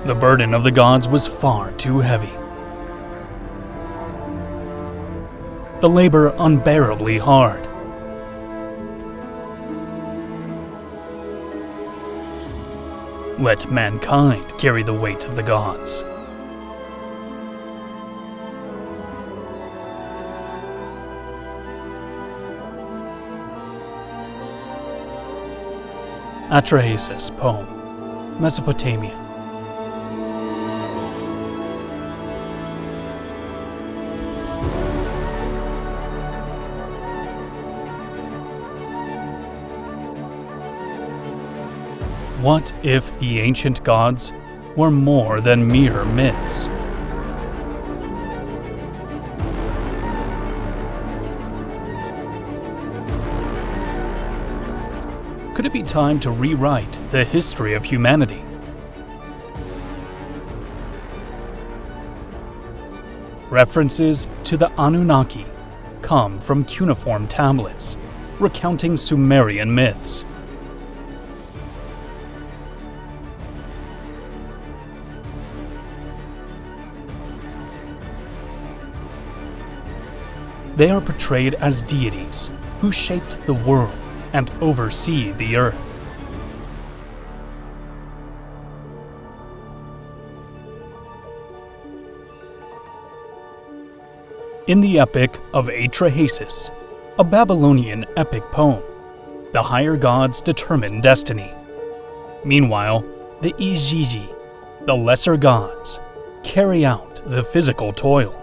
The burden of the gods was far too heavy. The labor unbearably hard. Let mankind carry the weight of the gods. Atrahasis poem, Mesopotamia. What if the ancient gods were more than mere myths? Could it be time to rewrite the history of humanity? References to the Anunnaki come from cuneiform tablets recounting Sumerian myths. They are portrayed as deities who shaped the world and oversee the earth. In the epic of Atrahasis, a Babylonian epic poem, the higher gods determine destiny. Meanwhile, the Ijiji, the lesser gods, carry out the physical toil.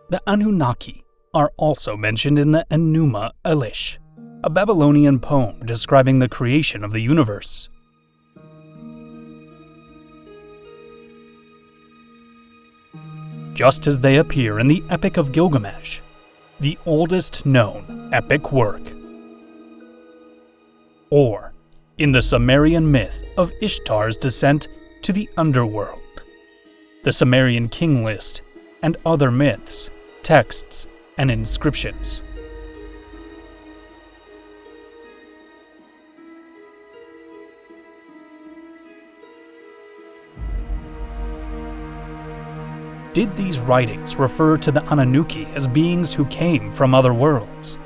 The Anunnaki are also mentioned in the Enuma Elish, a Babylonian poem describing the creation of the universe. Just as they appear in the Epic of Gilgamesh, the oldest known epic work. Or in the Sumerian myth of Ishtar's descent to the underworld, the Sumerian king list, and other myths, texts, and inscriptions. Did these writings refer to the Anunnaki as beings who came from other worlds?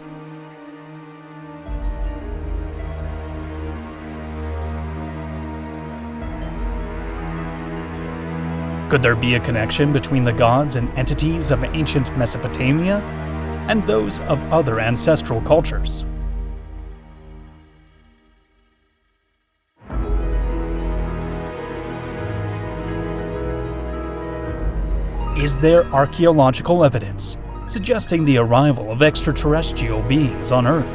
Could there be a connection between the gods and entities of ancient Mesopotamia and those of other ancestral cultures? Is there archaeological evidence suggesting the arrival of extraterrestrial beings on Earth?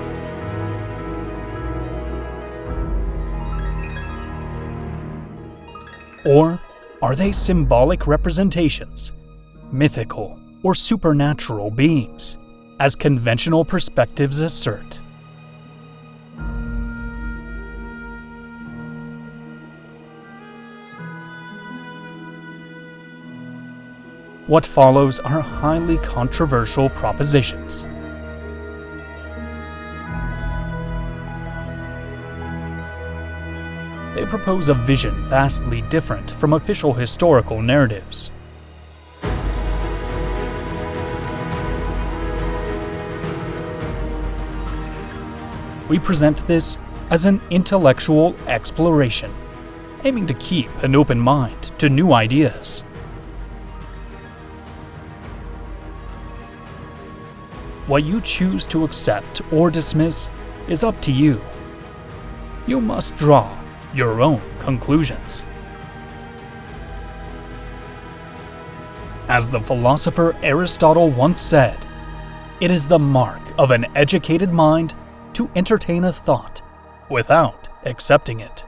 Or are they symbolic representations, mythical or supernatural beings, as conventional perspectives assert? What follows are highly controversial propositions. They propose a vision vastly different from official historical narratives. We present this as an intellectual exploration, aiming to keep an open mind to new ideas. What you choose to accept or dismiss is up to you. You must draw your own conclusions. As the philosopher Aristotle once said, it is the mark of an educated mind to entertain a thought without accepting it.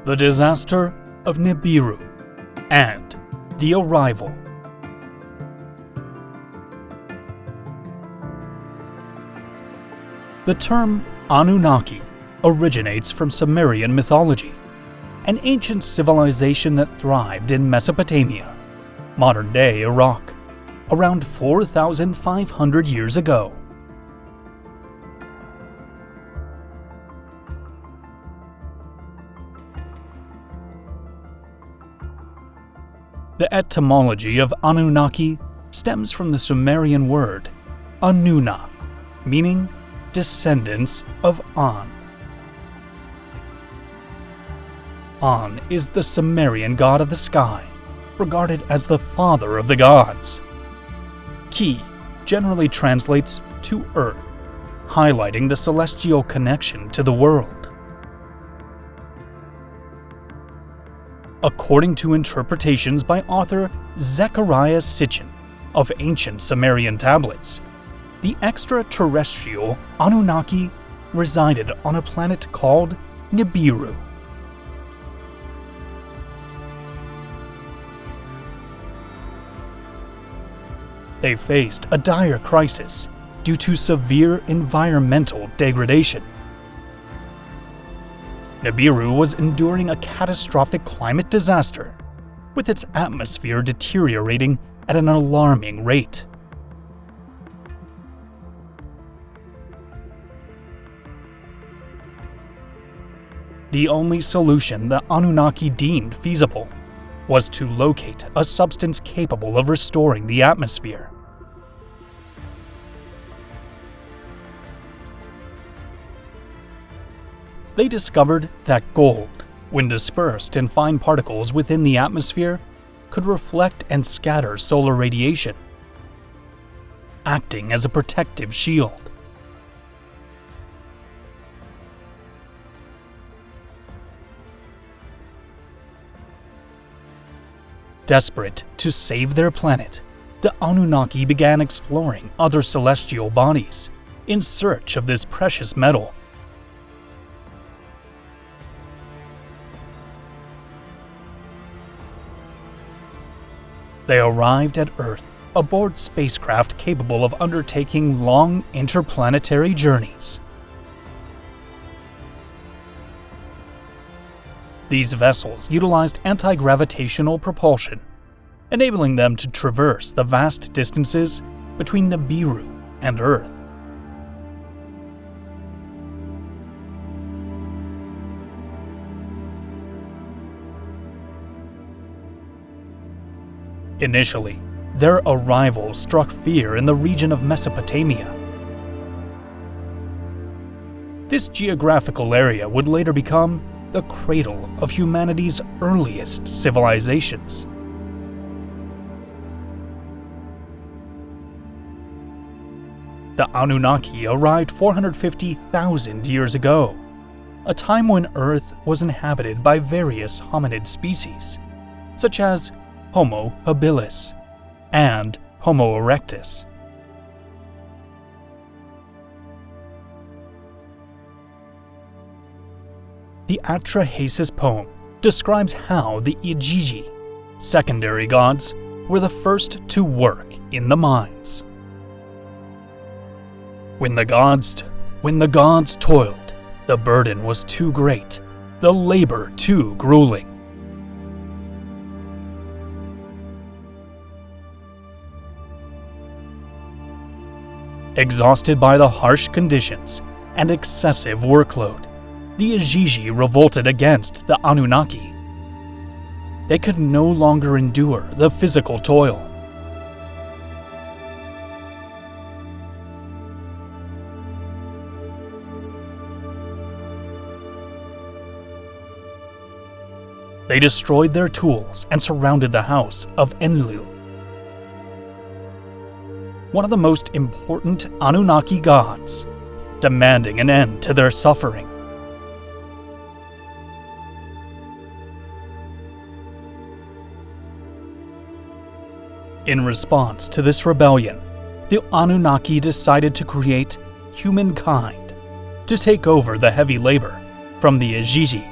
The Disaster of Nibiru, and The Arrival. The term Anunnaki originates from Sumerian mythology, an ancient civilization that thrived in Mesopotamia, modern-day Iraq, around 4,500 years ago. The etymology of Anunnaki stems from the Sumerian word Annuna, meaning descendants of An. An is the Sumerian god of the sky, regarded as the father of the gods. Ki generally translates to earth, highlighting the celestial connection to the world. According to interpretations by author Zechariah Sitchin of ancient Sumerian tablets, the extraterrestrial Anunnaki resided on a planet called Nibiru. They faced a dire crisis due to severe environmental degradation. Nibiru was enduring a catastrophic climate disaster, with its atmosphere deteriorating at an alarming rate. The only solution the Anunnaki deemed feasible was to locate a substance capable of restoring the atmosphere. They discovered that gold, when dispersed in fine particles within the atmosphere, could reflect and scatter solar radiation, acting as a protective shield. Desperate to save their planet, the Anunnaki began exploring other celestial bodies in search of this precious metal. They arrived at Earth aboard spacecraft capable of undertaking long interplanetary journeys. These vessels utilized anti-gravitational propulsion, enabling them to traverse the vast distances between Nibiru and Earth. Initially, their arrival struck fear in the region of Mesopotamia. This geographical area would later become the cradle of humanity's earliest civilizations. The Anunnaki arrived 450,000 years ago, a time when Earth was inhabited by various hominid species, such as Homo habilis and Homo erectus. The Atrahasis poem describes how the Igigi, secondary gods, were the first to work in the mines. When the gods toiled, the burden was too great, the labor too grueling. Exhausted by the harsh conditions and excessive workload, the Igigi revolted against the Anunnaki. They could no longer endure the physical toil. They destroyed their tools and surrounded the house of Enlil, one of the most important Anunnaki gods, demanding an end to their suffering. In response to this rebellion, the Anunnaki decided to create humankind to take over the heavy labor from the Igigi.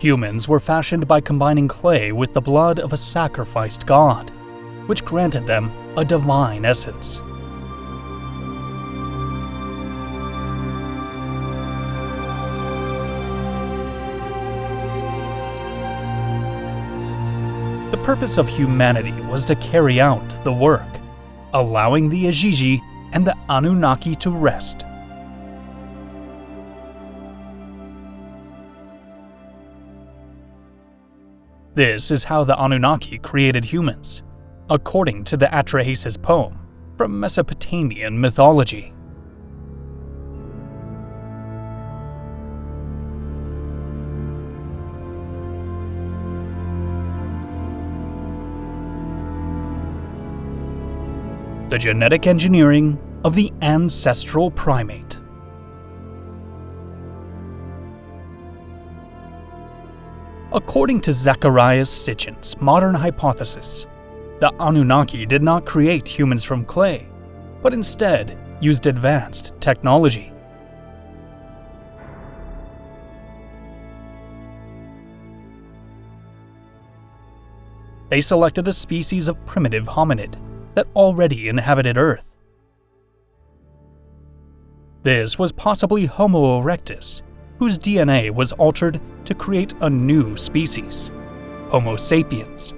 Humans were fashioned by combining clay with the blood of a sacrificed god, which granted them a divine essence. The purpose of humanity was to carry out the work, allowing the Igigi and the Anunnaki to rest. This is how the Anunnaki created humans, according to the Atrahasis poem from Mesopotamian mythology. The genetic engineering of the ancestral primate. According to Zacharias Sitchin's modern hypothesis, the Anunnaki did not create humans from clay, but instead used advanced technology. They selected a species of primitive hominid that already inhabited Earth. This was possibly Homo erectus, whose DNA was altered to create a new species, Homo sapiens.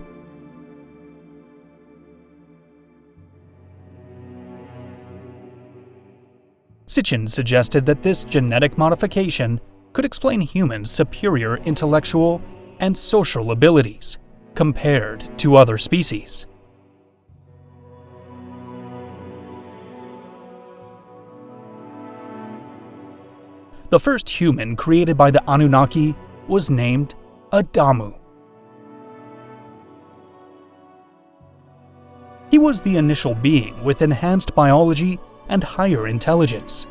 Sitchin suggested that this genetic modification could explain humans' superior intellectual and social abilities compared to other species. The first human created by the Anunnaki was named Adamu. He was the initial being with enhanced biology and higher intelligence,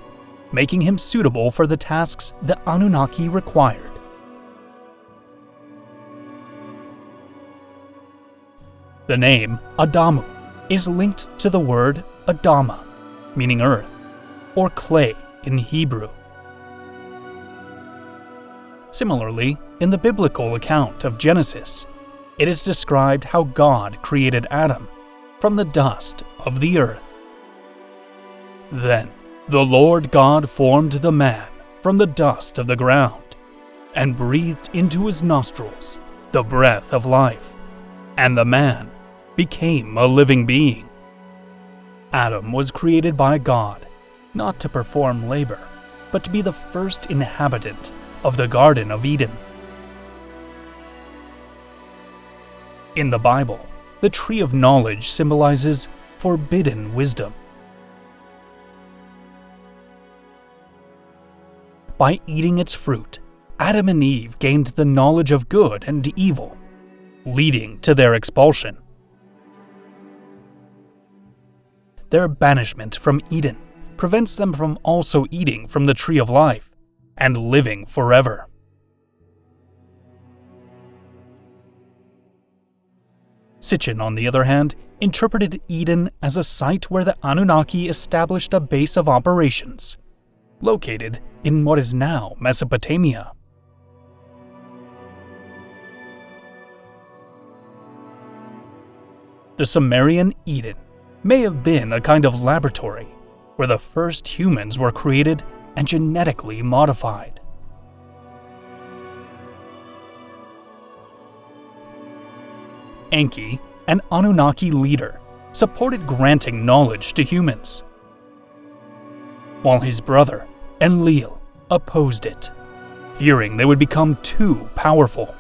making him suitable for the tasks the Anunnaki required. The name Adamu is linked to the word Adama, meaning earth, or clay in Hebrew. Similarly, in the biblical account of Genesis, it is described how God created Adam from the dust of the earth. Then the Lord God formed the man from the dust of the ground, and breathed into his nostrils the breath of life, and the man became a living being. Adam was created by God, not to perform labor, but to be the first inhabitant of the Garden of Eden. In the Bible, the tree of knowledge symbolizes forbidden wisdom. By eating its fruit, Adam and Eve gained the knowledge of good and evil, leading to their expulsion. Their banishment from Eden prevents them from also eating from the tree of life and living forever. Sitchin, on the other hand, interpreted Eden as a site where the Anunnaki established a base of operations, located in what is now Mesopotamia. The Sumerian Eden may have been a kind of laboratory where the first humans were created and genetically modified. Enki, an Anunnaki leader, supported granting knowledge to humans, while his brother, Enlil, opposed it, fearing they would become too powerful.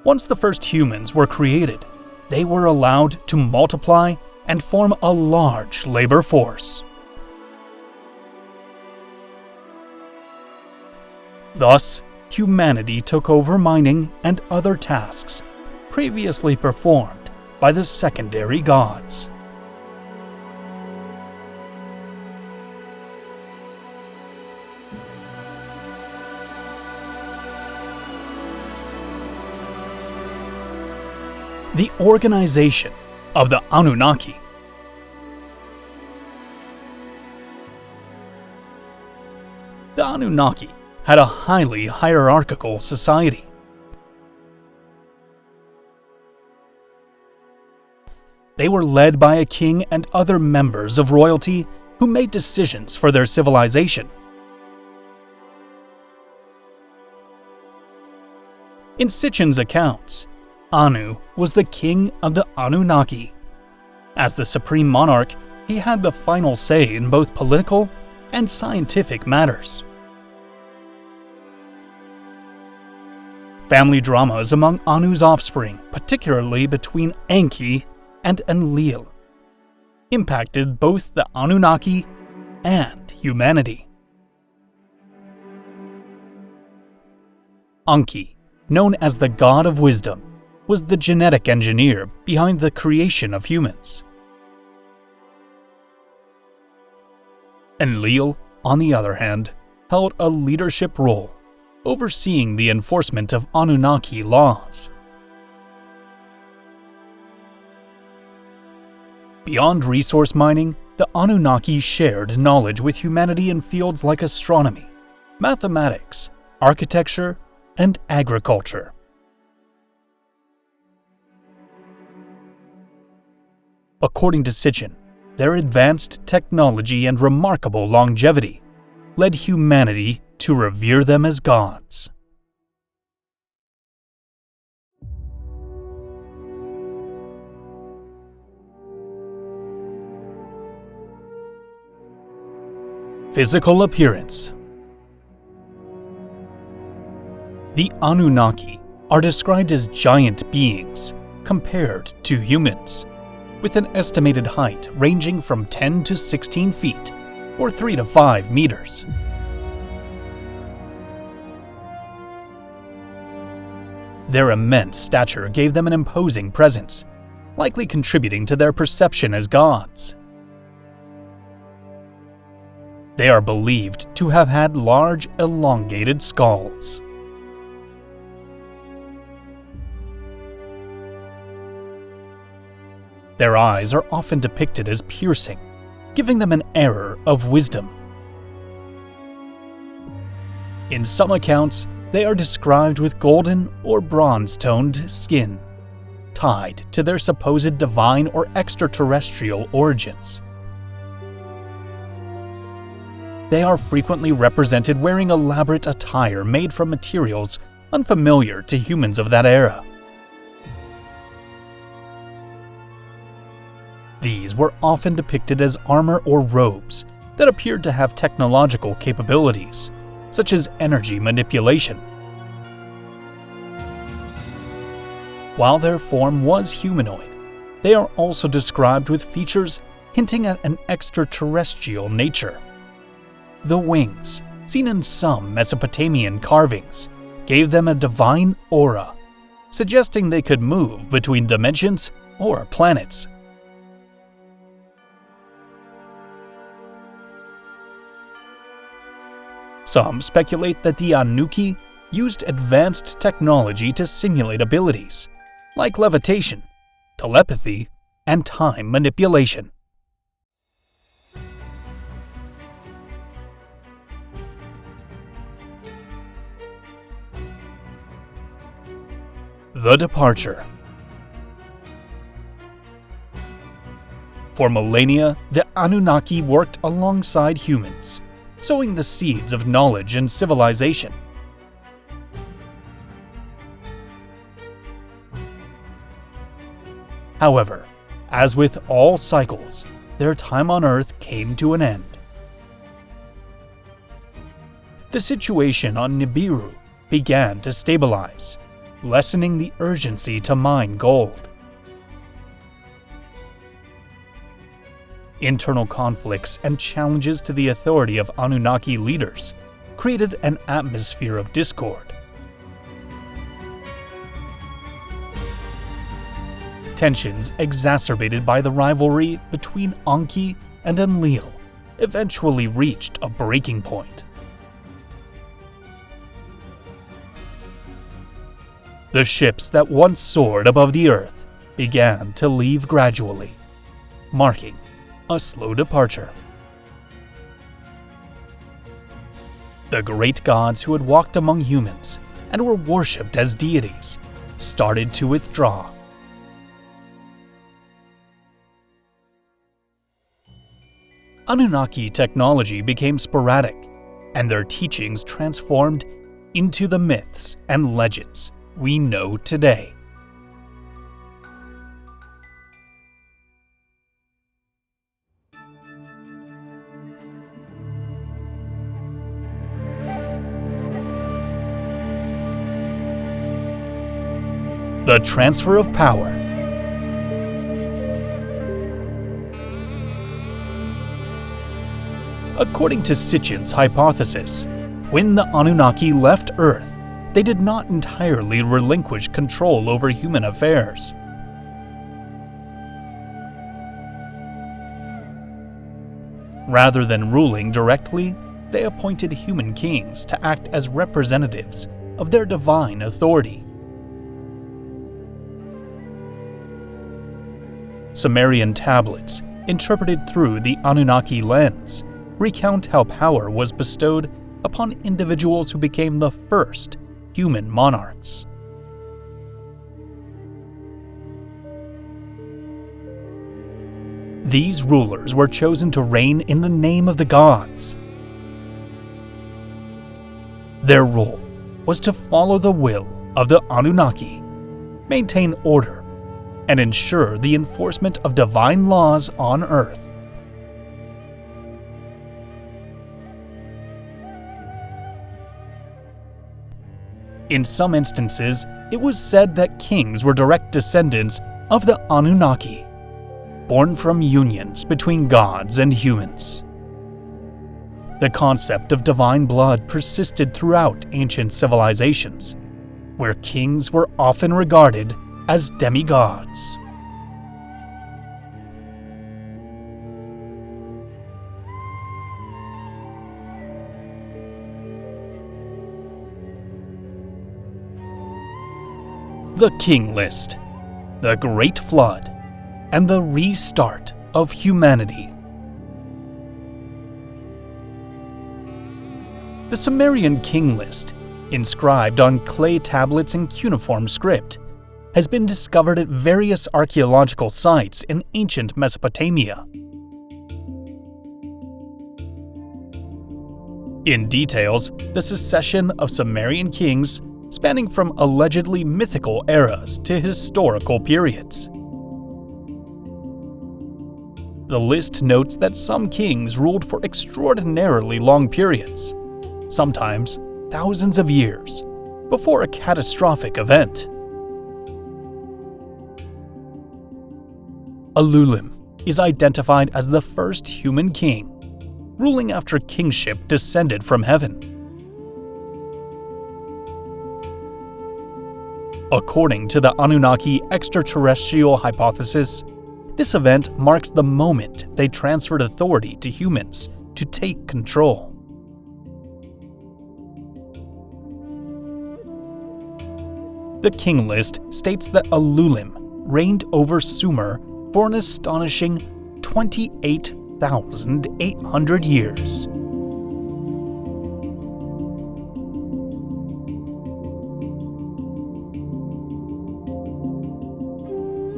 Once the first humans were created, they were allowed to multiply and form a large labor force. Thus, humanity took over mining and other tasks previously performed by the secondary gods. The organization of the Anunnaki. Anunnaki had a highly hierarchical society. They were led by a king and other members of royalty who made decisions for their civilization. In Sitchin's accounts, Anu was the king of the Anunnaki. As the supreme monarch, he had the final say in both political and scientific matters. Family dramas among Anu's offspring, particularly between Enki and Enlil, impacted both the Anunnaki and humanity. Enki, known as the god of wisdom, was the genetic engineer behind the creation of humans. Enlil, on the other hand, held a leadership role, overseeing the enforcement of Anunnaki laws. Beyond resource mining, the Anunnaki shared knowledge with humanity in fields like astronomy, mathematics, architecture, and agriculture. According to Sitchin, their advanced technology and remarkable longevity led humanity to revere them as gods. Physical appearance. The Anunnaki are described as giant beings compared to humans, with an estimated height ranging from 10 to 16 feet, or 3 to 5 meters. Their immense stature gave them an imposing presence, likely contributing to their perception as gods. They are believed to have had large, elongated skulls. Their eyes are often depicted as piercing, giving them an air of wisdom. In some accounts, they are described with golden or bronze-toned skin, tied to their supposed divine or extraterrestrial origins. They are frequently represented wearing elaborate attire made from materials unfamiliar to humans of that era. These were often depicted as armor or robes that appeared to have technological capabilities, such as energy manipulation. While their form was humanoid, they are also described with features hinting at an extraterrestrial nature. The wings, seen in some Mesopotamian carvings, gave them a divine aura, suggesting they could move between dimensions or planets. Some speculate that the Anunnaki used advanced technology to simulate abilities, like levitation, telepathy, and time manipulation. The departure. For millennia, the Anunnaki worked alongside humans, sowing the seeds of knowledge and civilization. However, as with all cycles, their time on Earth came to an end. The situation on Nibiru began to stabilize, lessening the urgency to mine gold. Internal conflicts and challenges to the authority of Anunnaki leaders created an atmosphere of discord. Tensions exacerbated by the rivalry between Enki and Enlil eventually reached a breaking point. The ships that once soared above the Earth began to leave gradually, marking a slow departure. The great gods who had walked among humans and were worshipped as deities started to withdraw. Anunnaki technology became sporadic, and their teachings transformed into the myths and legends we know today. The transfer of power. According to Sitchin's hypothesis, when the Anunnaki left Earth, they did not entirely relinquish control over human affairs. Rather than ruling directly, they appointed human kings to act as representatives of their divine authority. Sumerian tablets, interpreted through the Anunnaki lens, recount how power was bestowed upon individuals who became the first human monarchs. These rulers were chosen to reign in the name of the gods. Their role was to follow the will of the Anunnaki, maintain order, and ensure the enforcement of divine laws on Earth. In some instances, it was said that kings were direct descendants of the Anunnaki, born from unions between gods and humans. The concept of divine blood persisted throughout ancient civilizations, where kings were often regarded as demigods. The King List, the Great Flood, and the Restart of Humanity. The Sumerian King List, inscribed on clay tablets in cuneiform script, has been discovered at various archaeological sites in ancient Mesopotamia. It details the succession of Sumerian kings spanning from allegedly mythical eras to historical periods. The list notes that some kings ruled for extraordinarily long periods, sometimes thousands of years, before a catastrophic event. Ululim is identified as the first human king, ruling after kingship descended from heaven. According to the Anunnaki extraterrestrial hypothesis, this event marks the moment they transferred authority to humans to take control. The King List states that Ululim reigned over Sumer for an astonishing 28,800 years.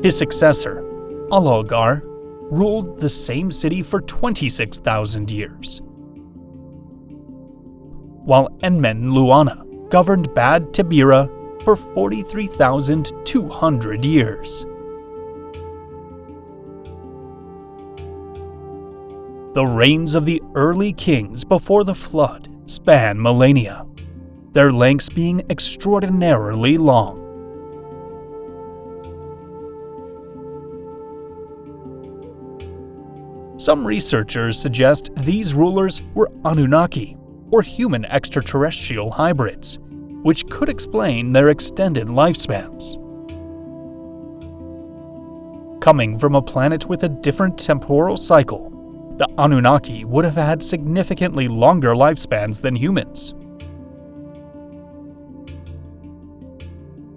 His successor, Alulgar, ruled the same city for 26,000 years, while Enmenluana governed Bad Tibira for 43,200 years. The reigns of the early kings before the flood span millennia, their lengths being extraordinarily long. Some researchers suggest these rulers were Anunnaki, or human extraterrestrial hybrids, which could explain their extended lifespans. Coming from a planet with a different temporal cycle, the Anunnaki would have had significantly longer lifespans than humans.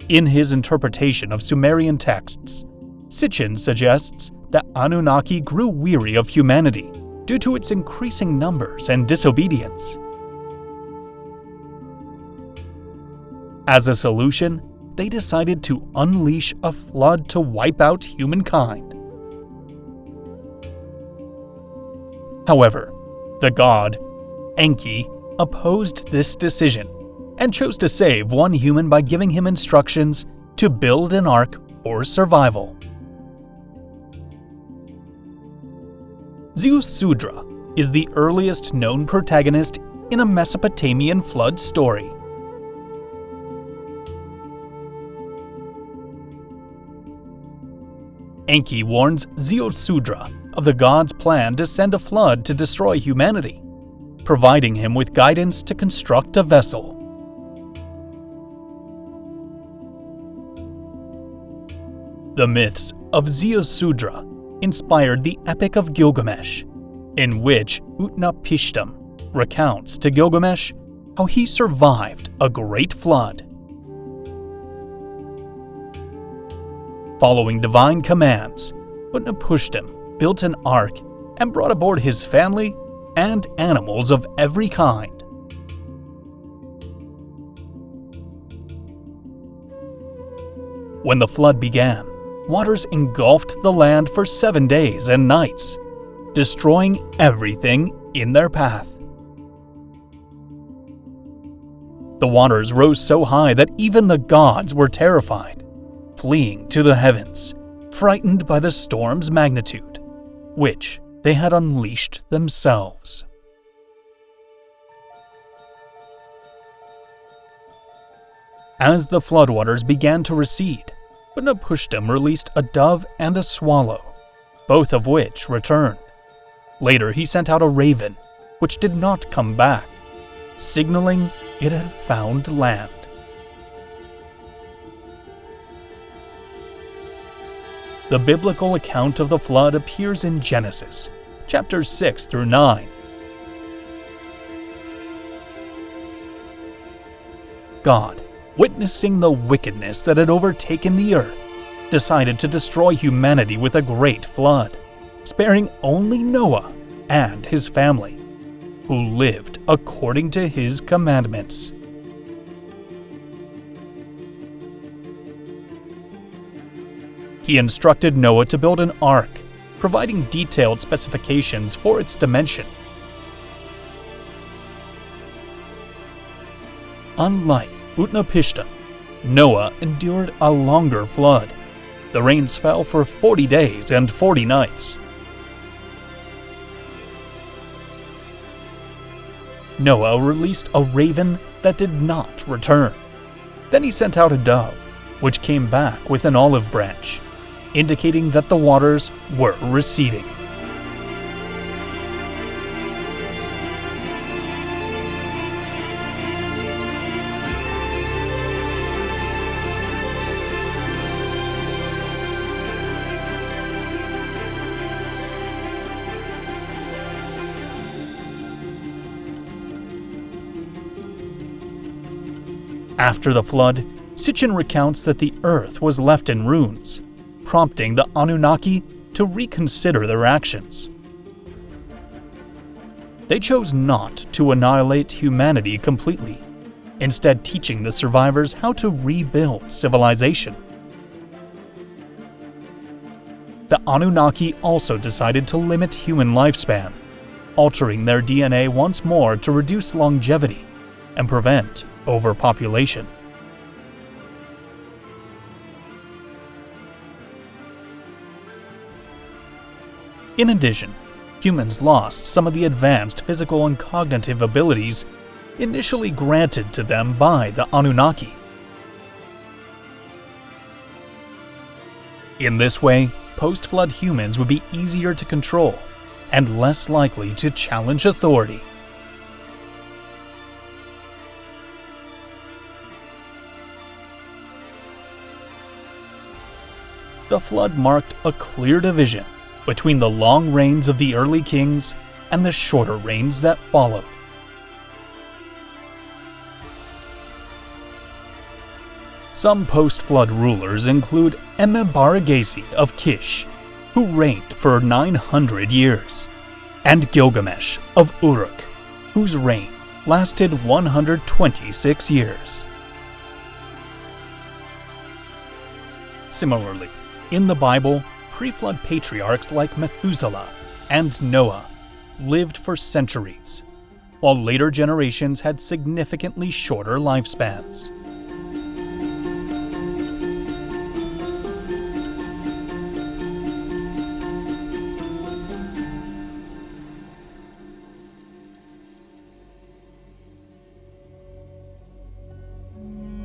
In his interpretation of Sumerian texts, Sitchin suggests that Anunnaki grew weary of humanity due to its increasing numbers and disobedience. As a solution, they decided to unleash a flood to wipe out humankind. However, the god, Enki, opposed this decision and chose to save one human by giving him instructions to build an ark for survival. Ziusudra is the earliest known protagonist in a Mesopotamian flood story. Enki warns Ziusudra of the god's plan to send a flood to destroy humanity, providing him with guidance to construct a vessel. The myths of Ziusudra inspired the Epic of Gilgamesh, in which Utnapishtim recounts to Gilgamesh how he survived a great flood. Following divine commands, Utnapishtim built an ark and brought aboard his family and animals of every kind. When the flood began, waters engulfed the land for 7 days and nights, destroying everything in their path. The waters rose so high that even the gods were terrified, fleeing to the heavens, frightened by the storm's magnitude, which they had unleashed themselves. As the floodwaters began to recede, Utnapishtim released a dove and a swallow, both of which returned. Later he sent out a raven, which did not come back, signaling it had found land. The biblical account of the flood appears in Genesis, chapters 6 through 9. God, witnessing the wickedness that had overtaken the earth, decided to destroy humanity with a great flood, sparing only Noah and his family, who lived according to his commandments. He instructed Noah to build an ark, providing detailed specifications for its dimension. Unlike Utnapishtim, Noah endured a longer flood. The rains fell for 40 days and 40 nights. Noah released a raven that did not return. Then he sent out a dove, which came back with an olive branch, indicating that the waters were receding. After the flood, Sitchin recounts that the earth was left in ruins, prompting the Anunnaki to reconsider their actions. They chose not to annihilate humanity completely, instead teaching the survivors how to rebuild civilization. The Anunnaki also decided to limit human lifespan, altering their DNA once more to reduce longevity and prevent overpopulation. In addition, humans lost some of the advanced physical and cognitive abilities initially granted to them by the Anunnaki. In this way, post-flood humans would be easier to control and less likely to challenge authority. The flood marked a clear division between the long reigns of the early kings and the shorter reigns that followed. Some post-flood rulers include Emebaragesi of Kish, who reigned for 900 years, and Gilgamesh of Uruk, whose reign lasted 126 years. Similarly, in the Bible, pre-flood patriarchs like Methuselah and Noah lived for centuries, while later generations had significantly shorter lifespans.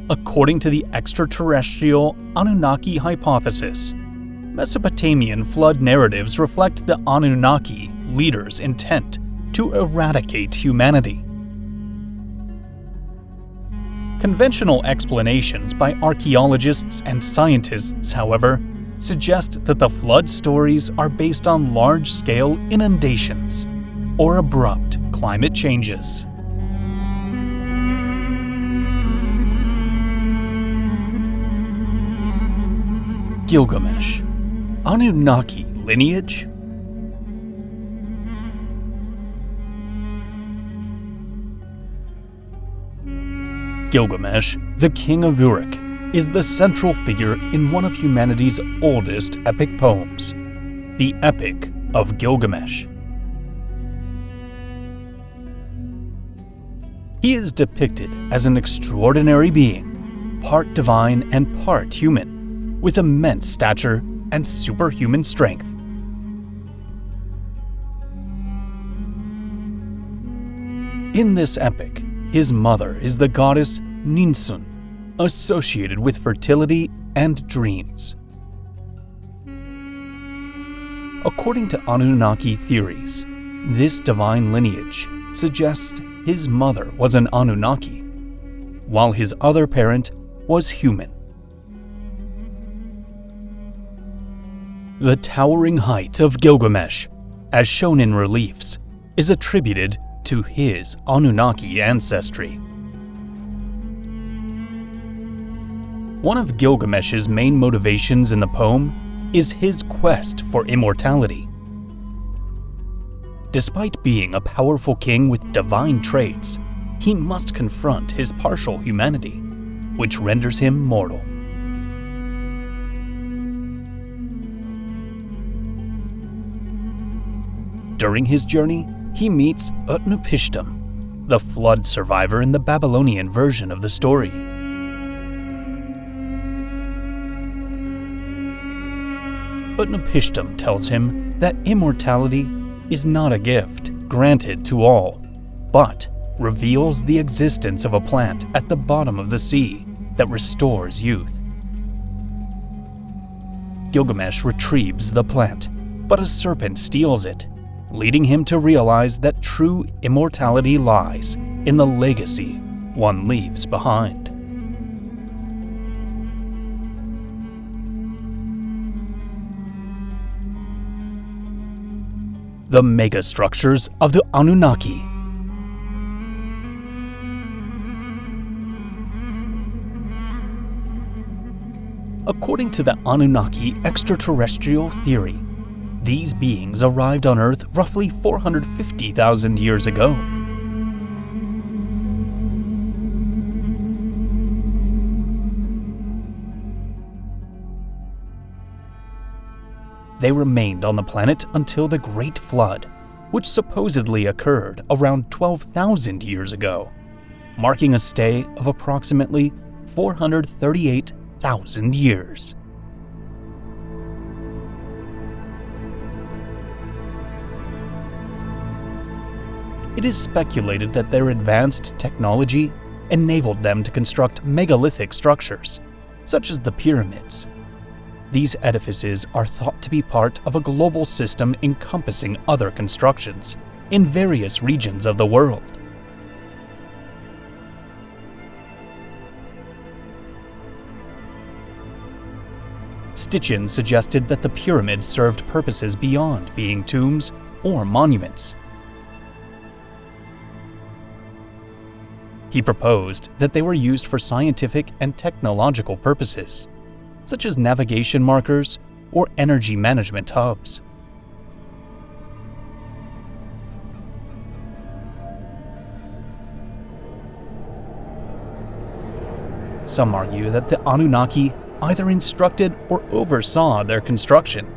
According to the extraterrestrial Anunnaki hypothesis, Mesopotamian flood narratives reflect the Anunnaki leaders' intent to eradicate humanity. Conventional explanations by archaeologists and scientists, however, suggest that the flood stories are based on large-scale inundations or abrupt climate changes. Gilgamesh, Anunnaki lineage? Gilgamesh, the king of Uruk, is the central figure in one of humanity's oldest epic poems, the Epic of Gilgamesh. He is depicted as an extraordinary being, part divine and part human, with immense stature and superhuman strength. In this epic, his mother is the goddess Ninsun, associated with fertility and dreams. According to Anunnaki theories, this divine lineage suggests his mother was an Anunnaki, while his other parent was human. The towering height of Gilgamesh, as shown in reliefs, is attributed to his Anunnaki ancestry. One of Gilgamesh's main motivations in the poem is his quest for immortality. Despite being a powerful king with divine traits, he must confront his partial humanity, which renders him mortal. During his journey, he meets Utnapishtim, the flood survivor in the Babylonian version of the story. Utnapishtim tells him that immortality is not a gift granted to all, but reveals the existence of a plant at the bottom of the sea that restores youth. Gilgamesh retrieves the plant, but a serpent steals it, leading him to realize that true immortality lies in the legacy one leaves behind. The megastructures of the Anunnaki. According to the Anunnaki extraterrestrial theory, these beings arrived on Earth roughly 450,000 years ago. They remained on the planet until the Great Flood, which supposedly occurred around 12,000 years ago, marking a stay of approximately 438,000 years. It is speculated that their advanced technology enabled them to construct megalithic structures, such as the pyramids. These edifices are thought to be part of a global system encompassing other constructions in various regions of the world. Stitchin suggested that the pyramids served purposes beyond being tombs or monuments. He proposed that they were used for scientific and technological purposes, such as navigation markers or energy management hubs. Some argue that the Anunnaki either instructed or oversaw their construction,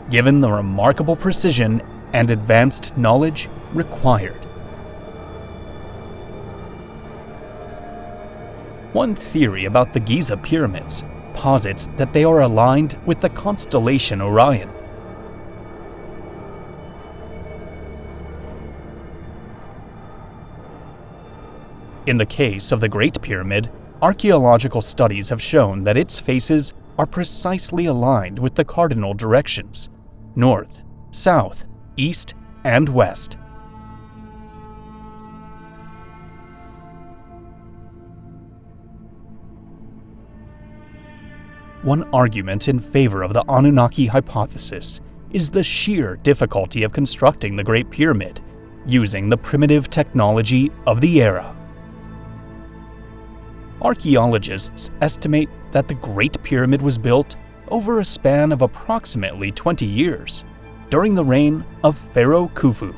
given the remarkable precision and advanced knowledge required. One theory about the Giza pyramids posits that they are aligned with the constellation Orion. In the case of the Great Pyramid, archaeological studies have shown that its faces are precisely aligned with the cardinal directions: north, south, east, and west. One argument in favor of the Anunnaki hypothesis is the sheer difficulty of constructing the Great Pyramid using the primitive technology of the era. Archaeologists estimate that the Great Pyramid was built over a span of approximately 20 years, during the reign of Pharaoh Khufu.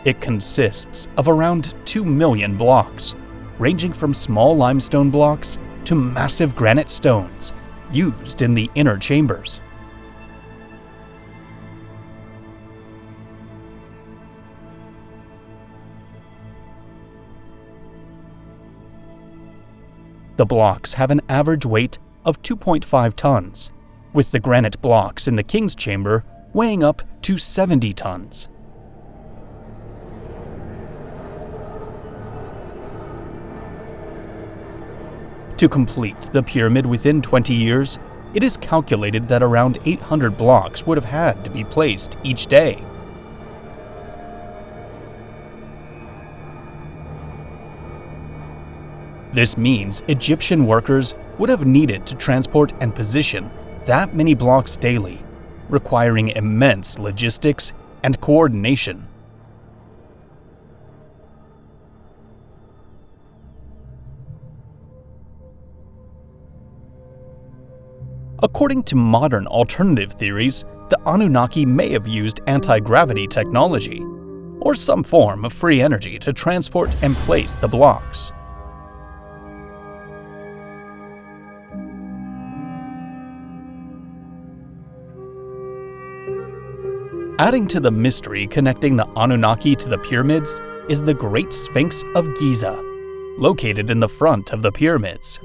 It consists of around 2 million blocks, ranging from small limestone blocks to massive granite stones used in the inner chambers. The blocks have an average weight of 2.5 tons, with the granite blocks in the King's Chamber weighing up to 70 tons. To complete the pyramid within 20 years, it is calculated that around 800 blocks would have had to be placed each day. This means Egyptian workers would have needed to transport and position that many blocks daily, requiring immense logistics and coordination. According to modern alternative theories, the Anunnaki may have used anti-gravity technology, or some form of free energy to transport and place the blocks. Adding to the mystery connecting the Anunnaki to the pyramids is the Great Sphinx of Giza, located in the front of the pyramids.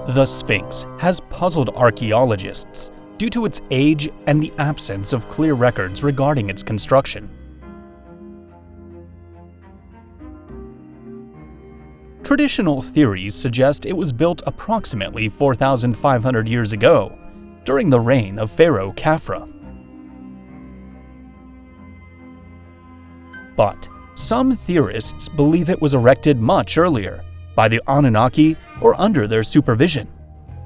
The Sphinx has puzzled archaeologists due to its age and the absence of clear records regarding its construction. Traditional theories suggest it was built approximately 4,500 years ago, during the reign of Pharaoh Khafra. But some theorists believe it was erected much earlier, by the Anunnaki or under their supervision,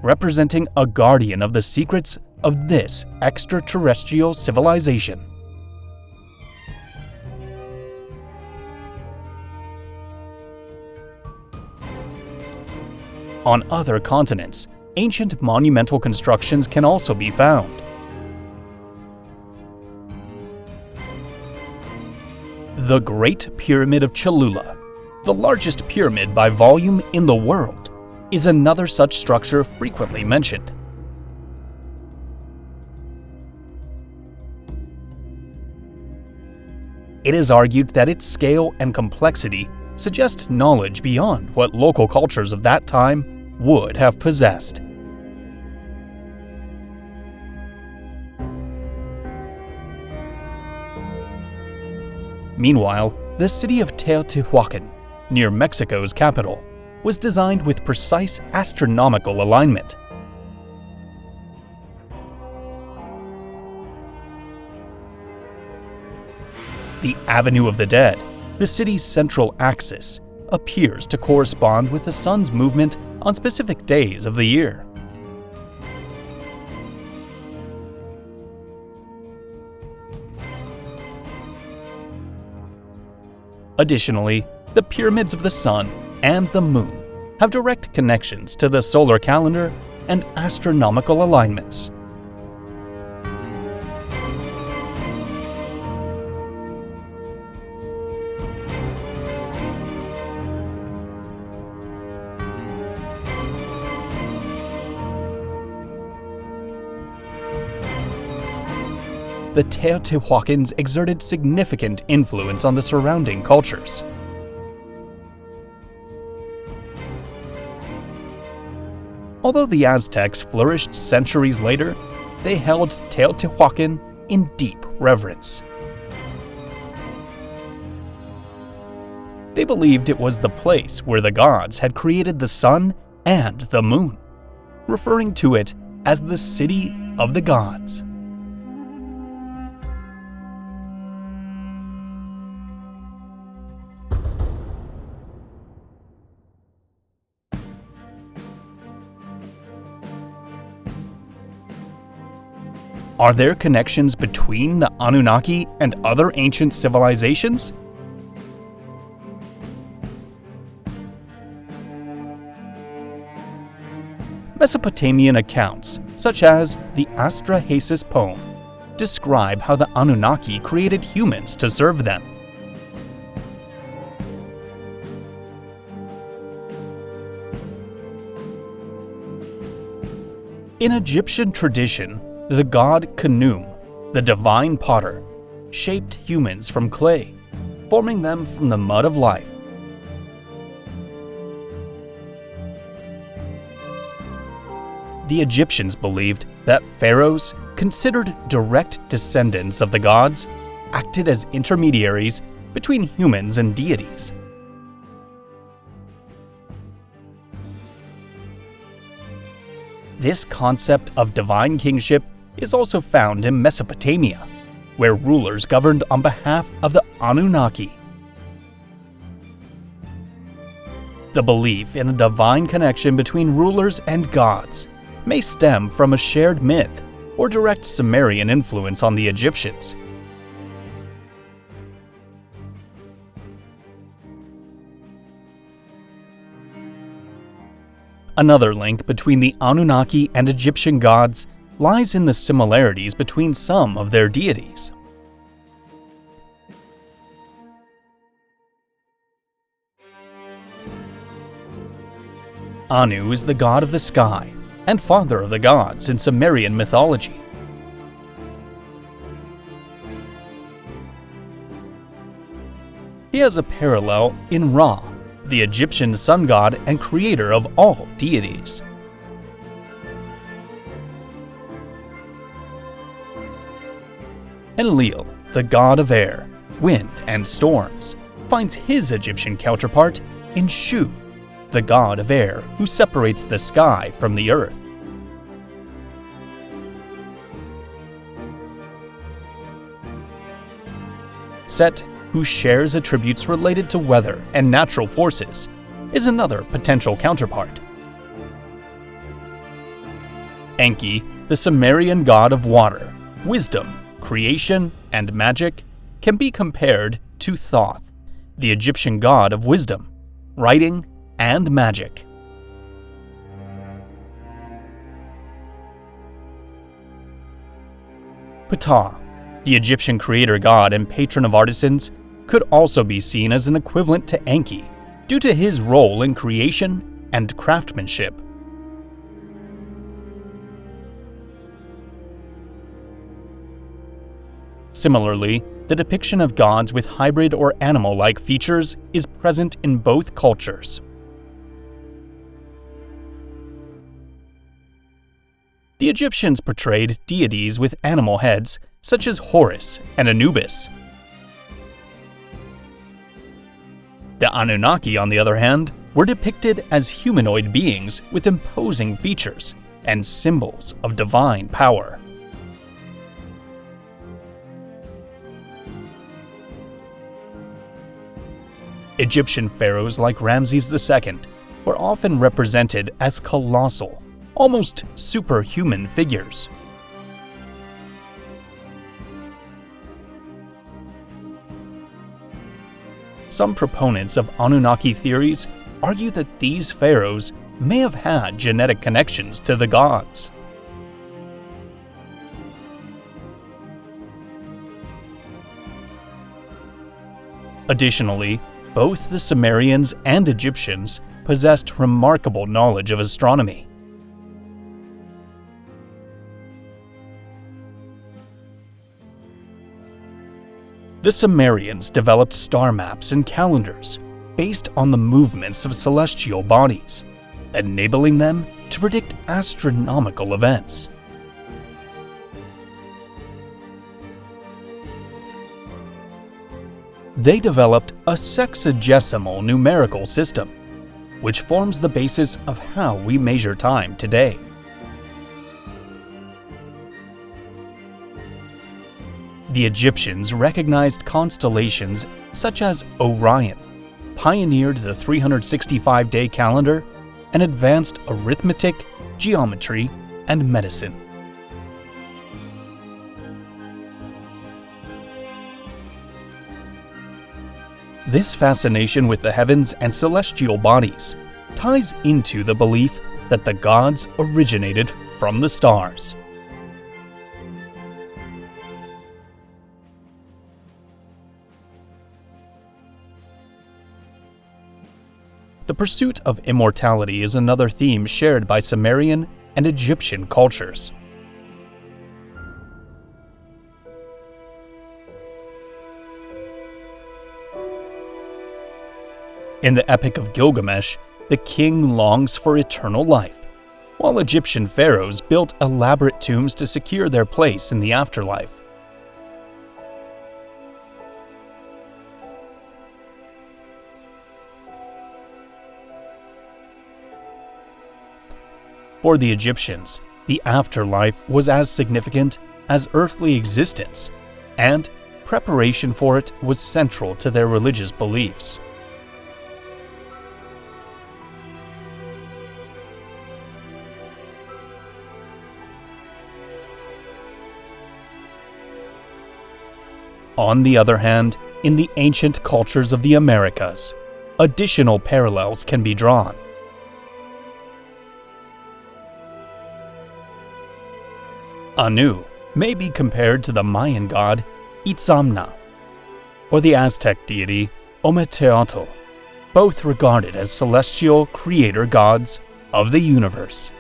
representing a guardian of the secrets of this extraterrestrial civilization. On other continents, ancient monumental constructions can also be found. The Great Pyramid of Cholula, the largest pyramid by volume in the world, is another such structure frequently mentioned. It is argued that its scale and complexity suggest knowledge beyond what local cultures of that time would have possessed. Meanwhile, the city of Teotihuacan, near Mexico's capital, was designed with precise astronomical alignment. The Avenue of the Dead, the city's central axis, appears to correspond with the sun's movement on specific days of the year. Additionally, the pyramids of the sun and the moon have direct connections to the solar calendar and astronomical alignments. The Teotihuacans exerted significant influence on the surrounding cultures. Although the Aztecs flourished centuries later, they held Teotihuacan in deep reverence. They believed it was the place where the gods had created the sun and the moon, referring to it as the City of the Gods. Are there connections between the Anunnaki and other ancient civilizations? Mesopotamian accounts, such as the Astrahasis poem, describe how the Anunnaki created humans to serve them. In Egyptian tradition, the god Khnum, the divine potter, shaped humans from clay, forming them from the mud of life. The Egyptians believed that pharaohs, considered direct descendants of the gods, acted as intermediaries between humans and deities. This concept of divine kingship is also found in Mesopotamia, where rulers governed on behalf of the Anunnaki. The belief in a divine connection between rulers and gods may stem from a shared myth or direct Sumerian influence on the Egyptians. Another link between the Anunnaki and Egyptian gods lies in the similarities between some of their deities. Anu is the god of the sky and father of the gods in Sumerian mythology. He has a parallel in Ra, the Egyptian sun god and creator of all deities. Enlil, the god of air, wind, and storms, finds his Egyptian counterpart in Shu, the god of air who separates the sky from the earth. Set, who shares attributes related to weather and natural forces, is another potential counterpart. Enki, the Sumerian god of water, wisdom, creation, and magic, can be compared to Thoth, the Egyptian god of wisdom, writing, and magic. Ptah, the Egyptian creator god and patron of artisans, could also be seen as an equivalent to Enki due to his role in creation and craftsmanship. Similarly, the depiction of gods with hybrid or animal-like features is present in both cultures. The Egyptians portrayed deities with animal heads, such as Horus and Anubis. The Anunnaki, on the other hand, were depicted as humanoid beings with imposing features and symbols of divine power. Egyptian pharaohs like Ramses II were often represented as colossal, almost superhuman figures. Some proponents of Anunnaki theories argue that these pharaohs may have had genetic connections to the gods. Additionally, both the Sumerians and Egyptians possessed remarkable knowledge of astronomy. The Sumerians developed star maps and calendars based on the movements of celestial bodies, enabling them to predict astronomical events. They developed a sexagesimal numerical system, which forms the basis of how we measure time today. The Egyptians recognized constellations such as Orion, pioneered the 365-day calendar, and advanced arithmetic, geometry, and medicine. This fascination with the heavens and celestial bodies ties into the belief that the gods originated from the stars. The pursuit of immortality is another theme shared by Sumerian and Egyptian cultures. In the Epic of Gilgamesh, the king longs for eternal life, while Egyptian pharaohs built elaborate tombs to secure their place in the afterlife. For the Egyptians, the afterlife was as significant as earthly existence, and preparation for it was central to their religious beliefs. On the other hand, in the ancient cultures of the Americas, additional parallels can be drawn. Anu may be compared to the Mayan god Itzamna, or the Aztec deity Ometeotl, both regarded as celestial creator gods of the universe.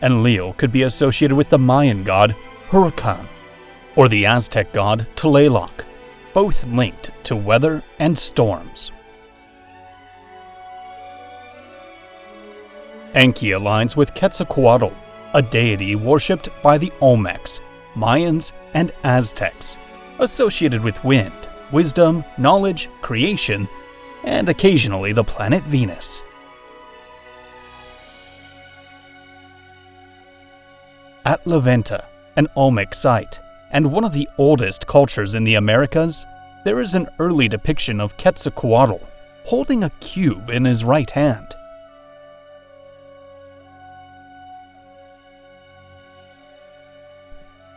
Enlil could be associated with the Mayan god Huracan, or the Aztec god Tlaloc, both linked to weather and storms. Enki aligns with Quetzalcoatl, a deity worshipped by the Olmecs, Mayans, and Aztecs, associated with wind, wisdom, knowledge, creation, and occasionally the planet Venus. At La Venta, an Olmec site, and one of the oldest cultures in the Americas, there is an early depiction of Quetzalcoatl holding a cube in his right hand.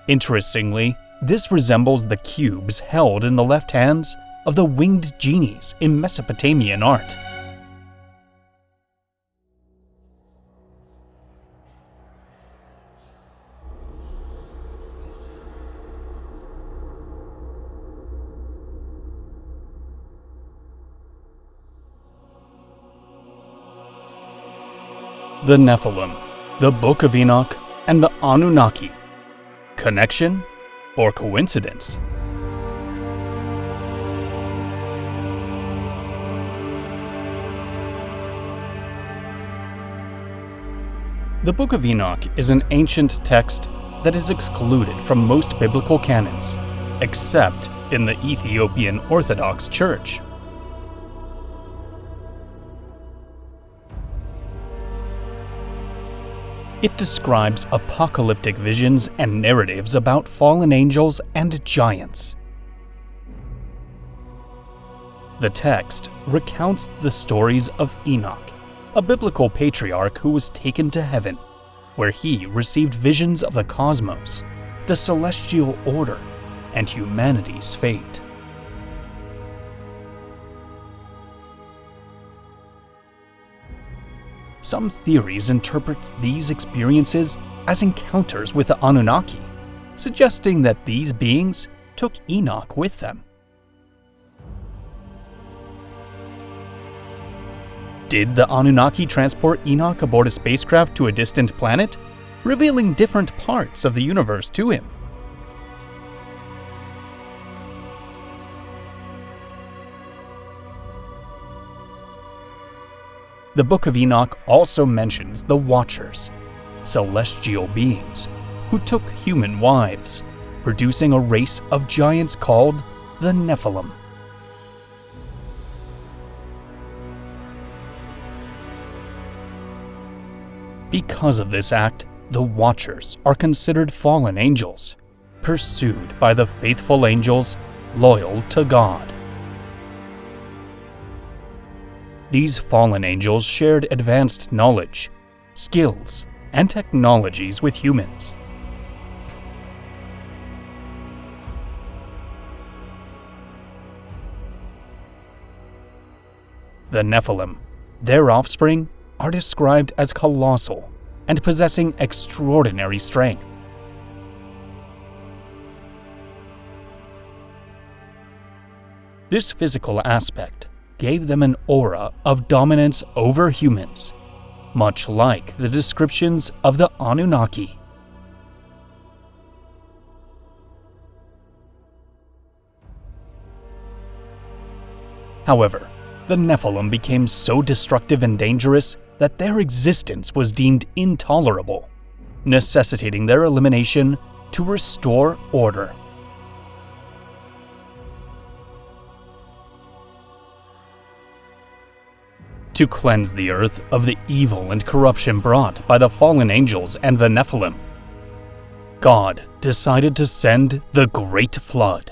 Interestingly, this resembles the cubes held in the left hands of the winged genies in Mesopotamian art. The Nephilim, the Book of Enoch, and the Anunnaki. Connection or coincidence? The Book of Enoch is an ancient text that is excluded from most biblical canons, except in the Ethiopian Orthodox Church. It describes apocalyptic visions and narratives about fallen angels and giants. The text recounts the stories of Enoch, a biblical patriarch who was taken to heaven, where he received visions of the cosmos, the celestial order, and humanity's fate. Some theories interpret these experiences as encounters with the Anunnaki, suggesting that these beings took Enoch with them. Did the Anunnaki transport Enoch aboard a spacecraft to a distant planet, revealing different parts of the universe to him? The Book of Enoch also mentions the Watchers, celestial beings who took human wives, producing a race of giants called the Nephilim. Because of this act, the Watchers are considered fallen angels, pursued by the faithful angels loyal to God. These fallen angels shared advanced knowledge, skills, and technologies with humans. The Nephilim, their offspring, are described as colossal and possessing extraordinary strength. This physical aspect gave them an aura of dominance over humans, much like the descriptions of the Anunnaki. However, the Nephilim became so destructive and dangerous that their existence was deemed intolerable, necessitating their elimination to restore order. To cleanse the earth of the evil and corruption brought by the fallen angels and the Nephilim, God decided to send the Great Flood.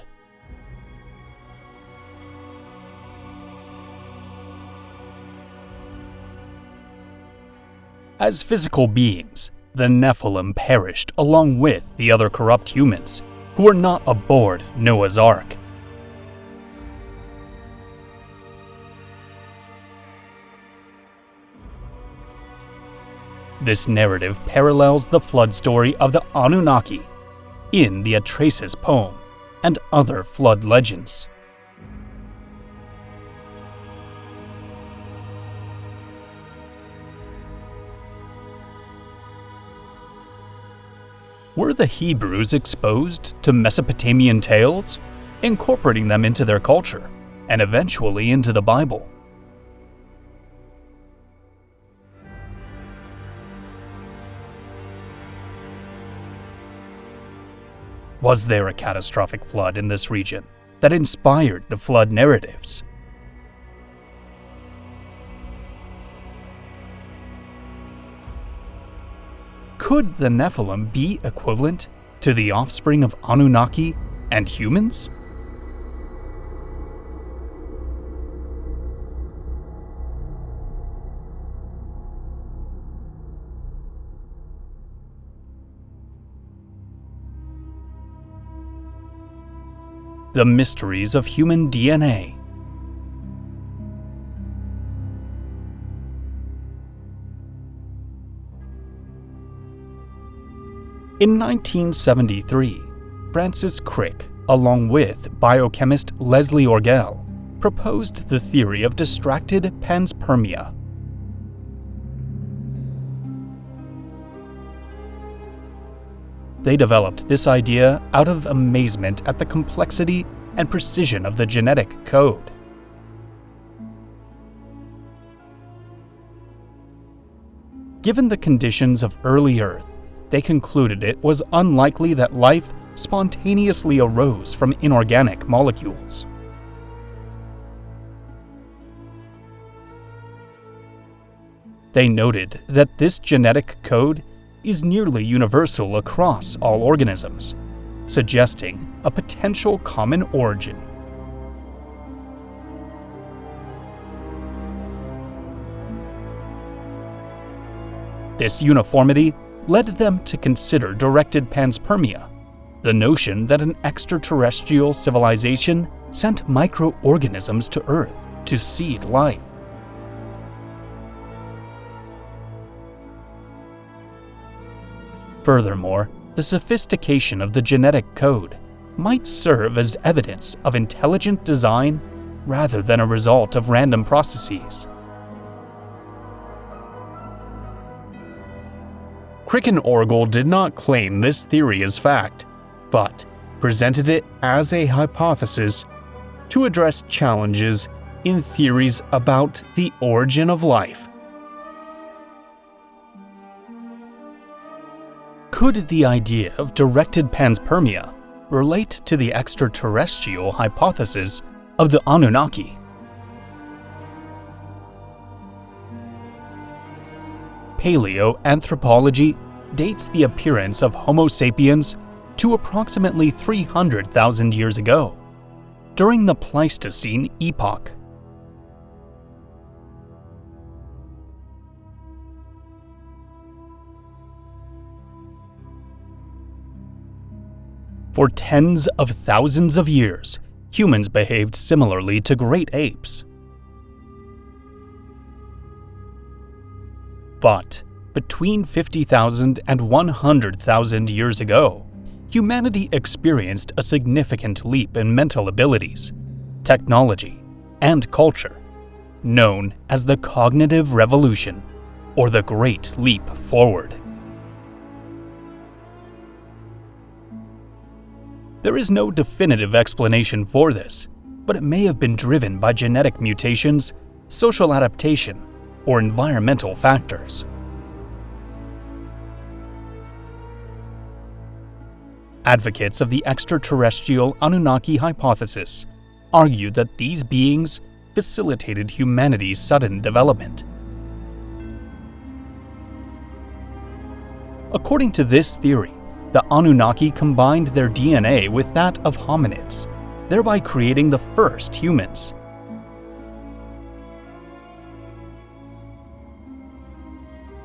As physical beings, the Nephilim perished along with the other corrupt humans who were not aboard Noah's Ark. This narrative parallels the flood story of the Anunnaki in the Atreus poem and other flood legends. Were the Hebrews exposed to Mesopotamian tales, incorporating them into their culture, and eventually into the Bible? Was there a catastrophic flood in this region that inspired the flood narratives? Could the Nephilim be equivalent to the offspring of Anunnaki and humans? The mysteries of human DNA. In 1973, Francis Crick, along with biochemist Leslie Orgel, proposed the theory of distracted panspermia. They developed this idea out of amazement at the complexity and precision of the genetic code. Given the conditions of early Earth, they concluded it was unlikely that life spontaneously arose from inorganic molecules. They noted that this genetic code is nearly universal across all organisms, suggesting a potential common origin. This uniformity led them to consider directed panspermia, the notion that an extraterrestrial civilization sent microorganisms to Earth to seed life. Furthermore, the sophistication of the genetic code might serve as evidence of intelligent design rather than a result of random processes. Krickenorgel did not claim this theory as fact, but presented it as a hypothesis to address challenges in theories about the origin of life. Could the idea of directed panspermia relate to the extraterrestrial hypothesis of the Anunnaki? Paleoanthropology dates the appearance of Homo sapiens to approximately 300,000 years ago, during the Pleistocene epoch. For tens of thousands of years, humans behaved similarly to great apes. But between 50,000 and 100,000 years ago, humanity experienced a significant leap in mental abilities, technology, and culture, known as the cognitive revolution, or the Great Leap Forward. There is no definitive explanation for this, but it may have been driven by genetic mutations, social adaptation, or environmental factors. Advocates of the extraterrestrial Anunnaki hypothesis argue that these beings facilitated humanity's sudden development. According to this theory, the Anunnaki combined their DNA with that of hominids, thereby creating the first humans.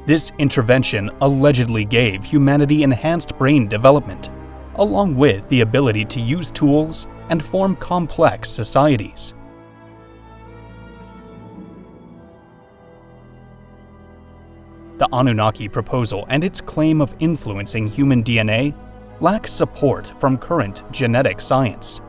This intervention allegedly gave humanity enhanced brain development, along with the ability to use tools and form complex societies. The Anunnaki proposal and its claim of influencing human DNA lack support from current genetic science.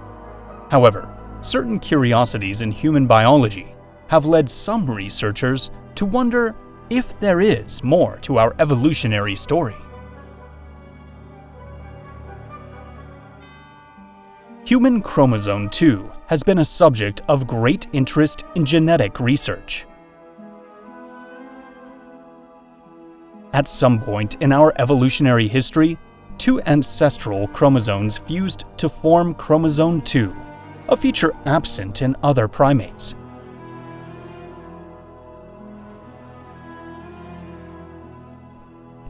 However, certain curiosities in human biology have led some researchers to wonder if there is more to our evolutionary story. Human chromosome 2 has been a subject of great interest in genetic research. At some point in our evolutionary history, two ancestral chromosomes fused to form chromosome 2, a feature absent in other primates.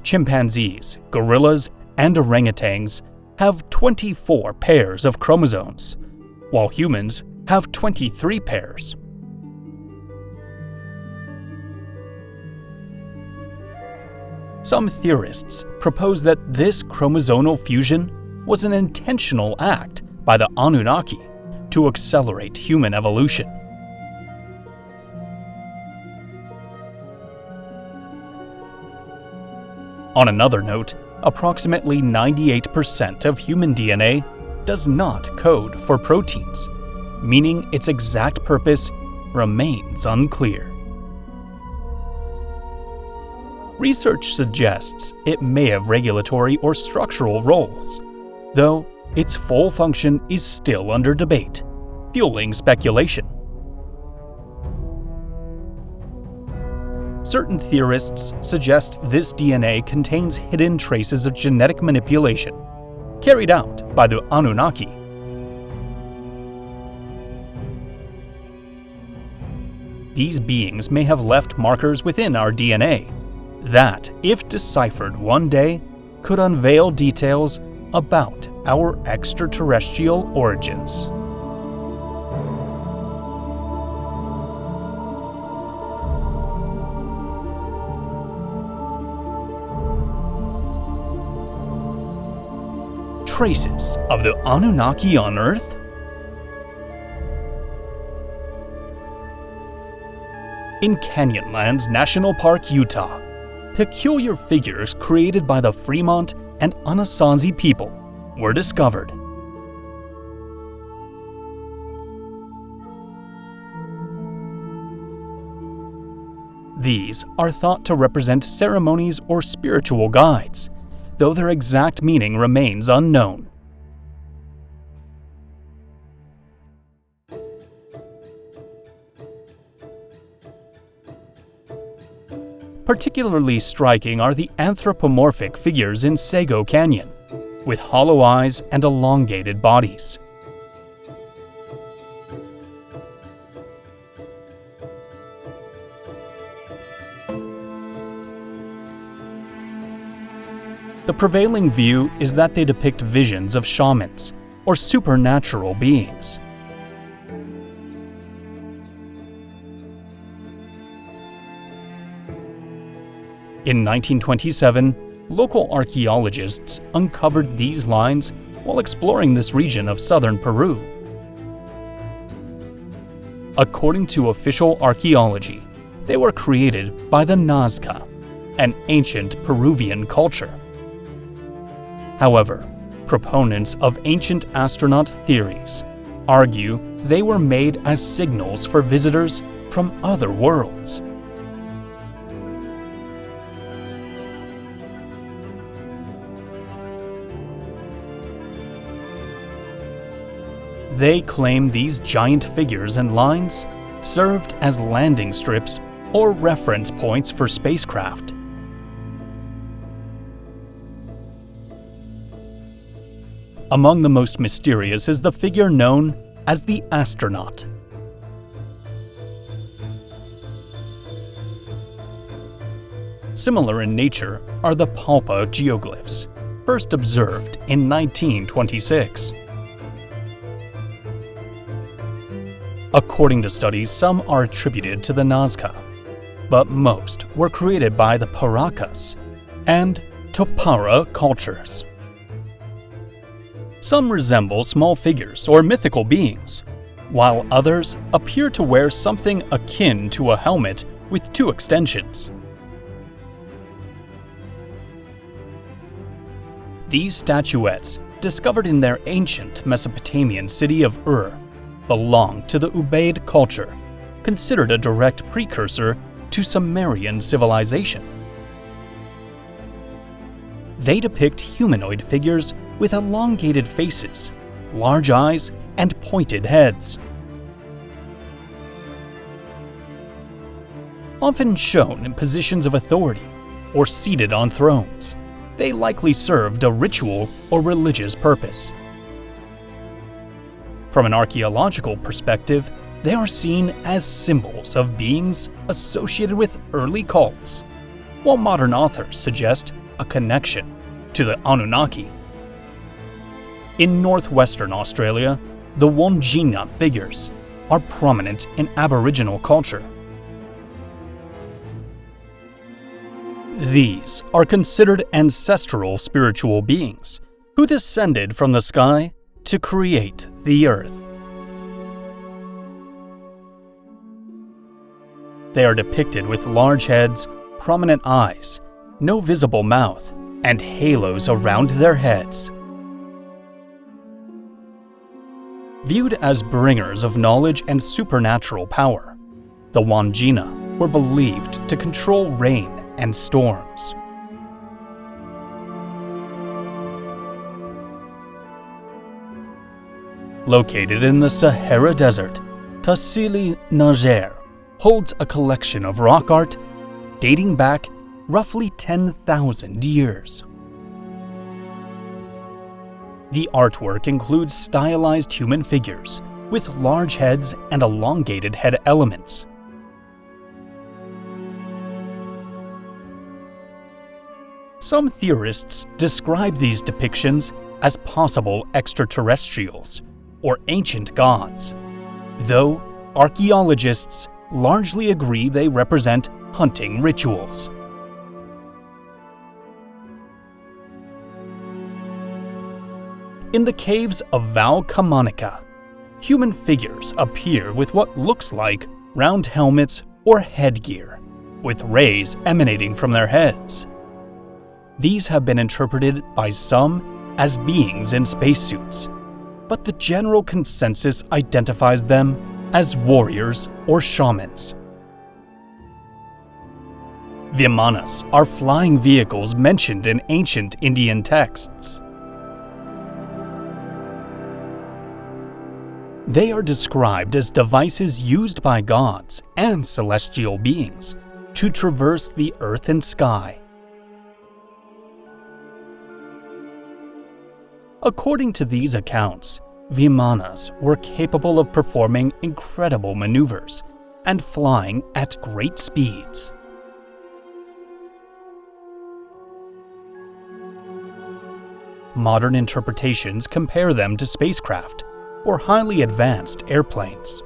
Chimpanzees, gorillas, and orangutans have 24 pairs of chromosomes, while humans have 23 pairs. Some theorists propose that this chromosomal fusion was an intentional act by the Anunnaki to accelerate human evolution. On another note, approximately 98% of human DNA does not code for proteins, meaning its exact purpose remains unclear. Research suggests it may have regulatory or structural roles, though its full function is still under debate, fueling speculation. Certain theorists suggest this DNA contains hidden traces of genetic manipulation carried out by the Anunnaki. These beings may have left markers within our DNA that, if deciphered one day, could unveil details about our extraterrestrial origins. Traces of the Anunnaki on Earth? In Canyonlands National Park, Utah, peculiar figures created by the Fremont and Anasazi people were discovered. These are thought to represent ceremonies or spiritual guides, though their exact meaning remains unknown. Particularly striking are the anthropomorphic figures in Sego Canyon, with hollow eyes and elongated bodies. The prevailing view is that they depict visions of shamans or supernatural beings. In 1927, local archaeologists uncovered these lines while exploring this region of southern Peru. According to official archaeology, they were created by the Nazca, an ancient Peruvian culture. However, proponents of ancient astronaut theories argue they were made as signals for visitors from other worlds. They claim these giant figures and lines served as landing strips or reference points for spacecraft. Among the most mysterious is the figure known as the astronaut. Similar in nature are the Palpa geoglyphs, first observed in 1926. According to studies, some are attributed to the Nazca, but most were created by the Paracas and Topara cultures. Some resemble small figures or mythical beings, while others appear to wear something akin to a helmet with two extensions. These statuettes, discovered in their ancient Mesopotamian city of Ur, belong to the Ubaid culture, considered a direct precursor to Sumerian civilization. They depict humanoid figures with elongated faces, large eyes, and pointed heads. Often shown in positions of authority or seated on thrones, they likely served a ritual or religious purpose. From an archaeological perspective, they are seen as symbols of beings associated with early cults, while modern authors suggest a connection to the Anunnaki. In northwestern Australia, the Wandjina figures are prominent in Aboriginal culture. These are considered ancestral spiritual beings who descended from the sky to create the earth. They are depicted with large heads, prominent eyes, no visible mouth, and halos around their heads. Viewed as bringers of knowledge and supernatural power, the Wandjina were believed to control rain and storms. Located in the Sahara Desert, Tassili Niger holds a collection of rock art dating back roughly 10,000 years. The artwork includes stylized human figures with large heads and elongated head elements. Some theorists describe these depictions as possible extraterrestrials or ancient gods, though archaeologists largely agree they represent hunting rituals. In the caves of Valcamonica, human figures appear with what looks like round helmets or headgear, with rays emanating from their heads. These have been interpreted by some as beings in spacesuits, but the general consensus identifies them as warriors or shamans. Vimanas are flying vehicles mentioned in ancient Indian texts. They are described as devices used by gods and celestial beings to traverse the earth and sky. According to these accounts, Vimanas were capable of performing incredible maneuvers and flying at great speeds. Modern interpretations compare them to spacecraft or highly advanced airplanes.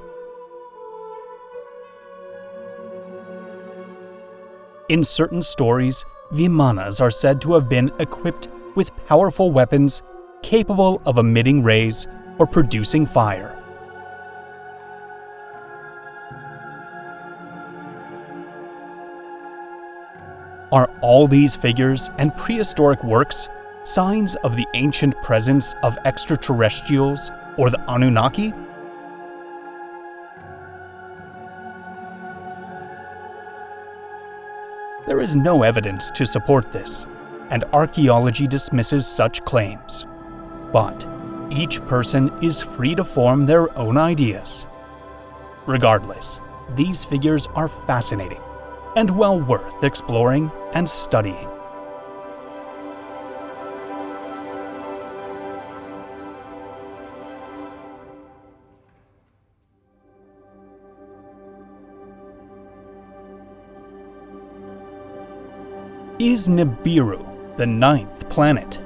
In certain stories, Vimanas are said to have been equipped with powerful weapons capable of emitting rays or producing fire. Are all these figures and prehistoric works signs of the ancient presence of extraterrestrials or the Anunnaki? There is no evidence to support this, and archaeology dismisses such claims. But each person is free to form their own ideas. Regardless, these figures are fascinating and well worth exploring and studying. Is Nibiru the ninth planet?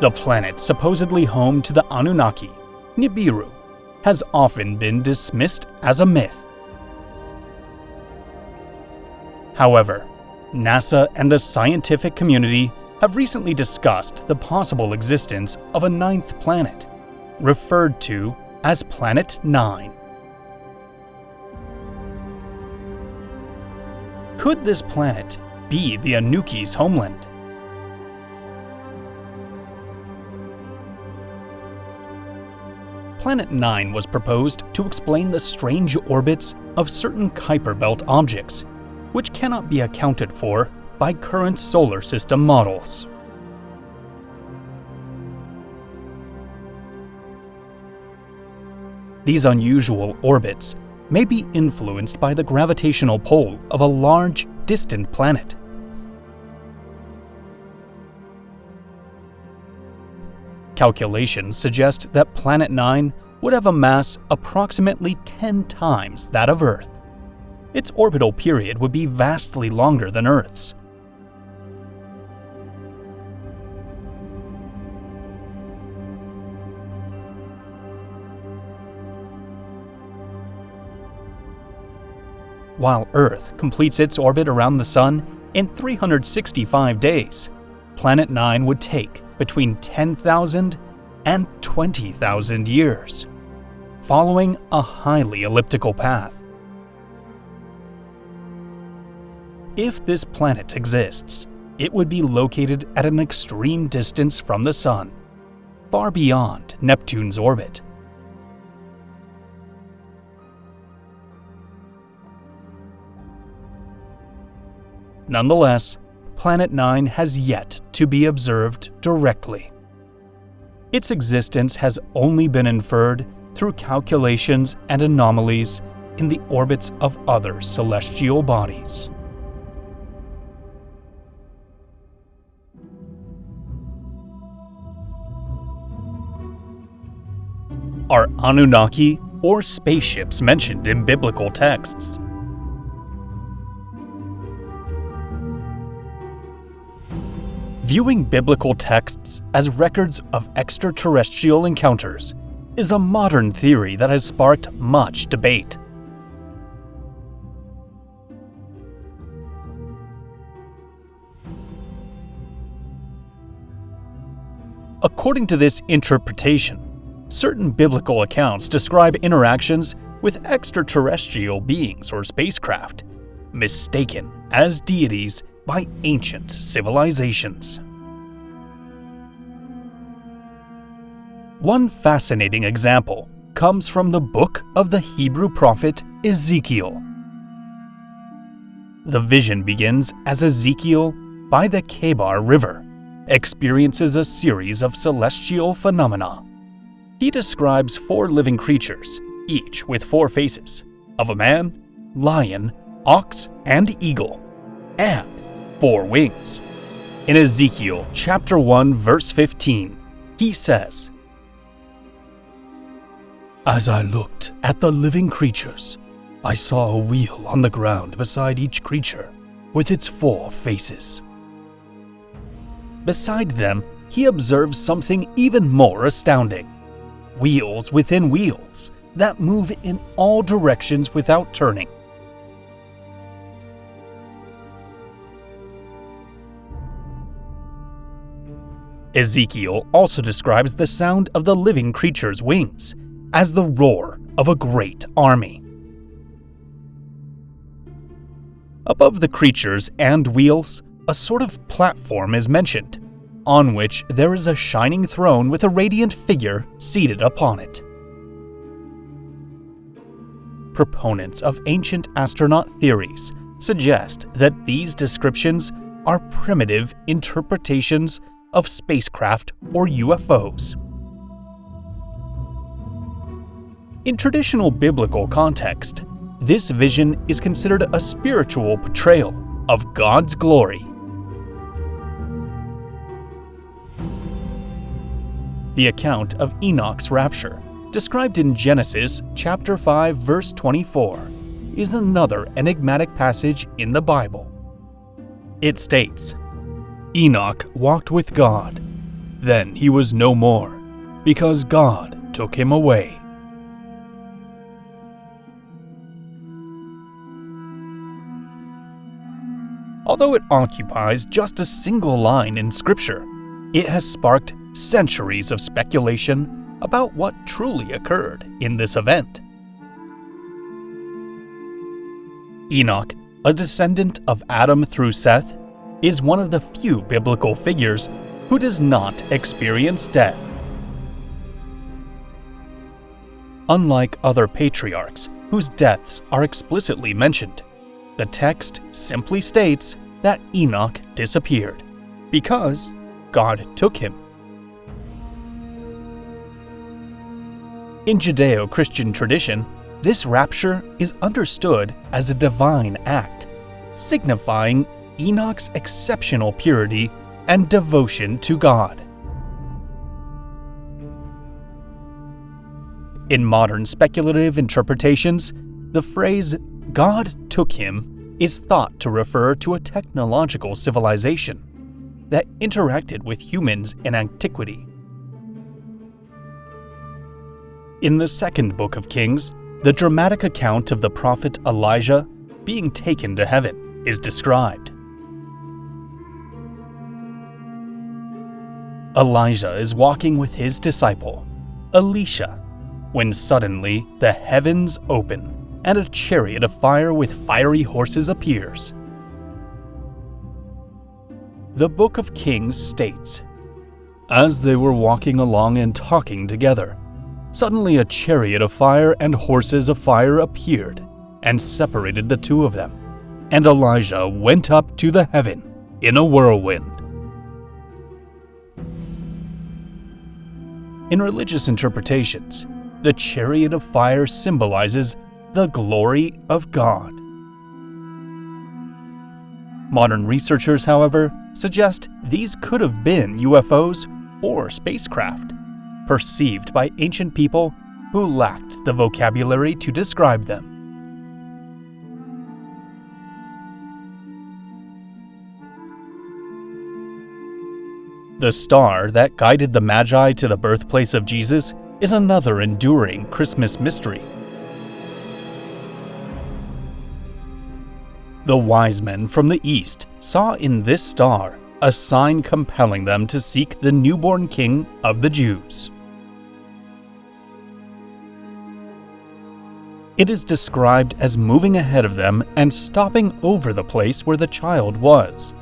The planet supposedly home to the Anunnaki, Nibiru, has often been dismissed as a myth. However, NASA and the scientific community have recently discussed the possible existence of a ninth planet, referred to as Planet 9. Could this planet be the Anunnaki's homeland? Planet 9 was proposed to explain the strange orbits of certain Kuiper Belt objects, which cannot be accounted for by current solar system models. These unusual orbits may be influenced by the gravitational pull of a large, distant planet. Calculations suggest that Planet 9 would have a mass approximately 10 times that of Earth. Its orbital period would be vastly longer than Earth's. While Earth completes its orbit around the Sun in 365 days, Planet 9 would take between 10,000 and 20,000 years, following a highly elliptical path. If this planet exists, it would be located at an extreme distance from the Sun, far beyond Neptune's orbit. Nonetheless, Planet 9 has yet to be observed directly. Its existence has only been inferred through calculations and anomalies in the orbits of other celestial bodies. Are Anunnaki or spaceships mentioned in biblical texts? Viewing biblical texts as records of extraterrestrial encounters is a modern theory that has sparked much debate. According to this interpretation, certain biblical accounts describe interactions with extraterrestrial beings or spacecraft, mistaken as deities by ancient civilizations. One fascinating example comes from the book of the Hebrew prophet Ezekiel. The vision begins as Ezekiel, by the Kebar River, experiences a series of celestial phenomena. He describes 4 living creatures, each with 4 faces, of a man, lion, ox, and eagle, and 4 wings. In Ezekiel chapter 1, verse 15, he says, "As I looked at the living creatures, I saw a wheel on the ground beside each creature, with its 4 faces." Beside them, he observes something even more astounding: wheels within wheels that move in all directions without turning. Ezekiel also describes the sound of the living creature's wings as the roar of a great army. Above the creatures and wheels, a sort of platform is mentioned, on which there is a shining throne with a radiant figure seated upon it. Proponents of ancient astronaut theories suggest that these descriptions are primitive interpretations of spacecraft or UFOs. In traditional biblical context, this vision is considered a spiritual portrayal of God's glory. The account of Enoch's rapture, described in Genesis chapter 5, verse 24, is another enigmatic passage in the Bible. It states, "Enoch walked with God. Then he was no more, because God took him away." Although it occupies just a single line in Scripture, it has sparked centuries of speculation about what truly occurred in this event. Enoch, a descendant of Adam through Seth, is one of the few biblical figures who does not experience death. Unlike other patriarchs whose deaths are explicitly mentioned, the text simply states that Enoch disappeared because God took him. In Judeo-Christian tradition, this rapture is understood as a divine act, signifying Enoch's exceptional purity and devotion to God. In modern speculative interpretations, the phrase "God took him" is thought to refer to a technological civilization that interacted with humans in antiquity. In the second book of Kings, the dramatic account of the prophet Elijah being taken to heaven is described. Elijah is walking with his disciple, Elisha, when suddenly the heavens open and a chariot of fire with fiery horses appears. The Book of Kings states, "As they were walking along and talking together, suddenly a chariot of fire and horses of fire appeared and separated the two of them, and Elijah went up to the heaven in a whirlwind." In religious interpretations, the chariot of fire symbolizes the glory of God. Modern researchers, however, suggest these could have been UFOs or spacecraft, perceived by ancient people who lacked the vocabulary to describe them. The star that guided the Magi to the birthplace of Jesus is another enduring Christmas mystery. The wise men from the east saw in this star a sign compelling them to seek the newborn king of the Jews. It is described as moving ahead of them and stopping over the place where the child was.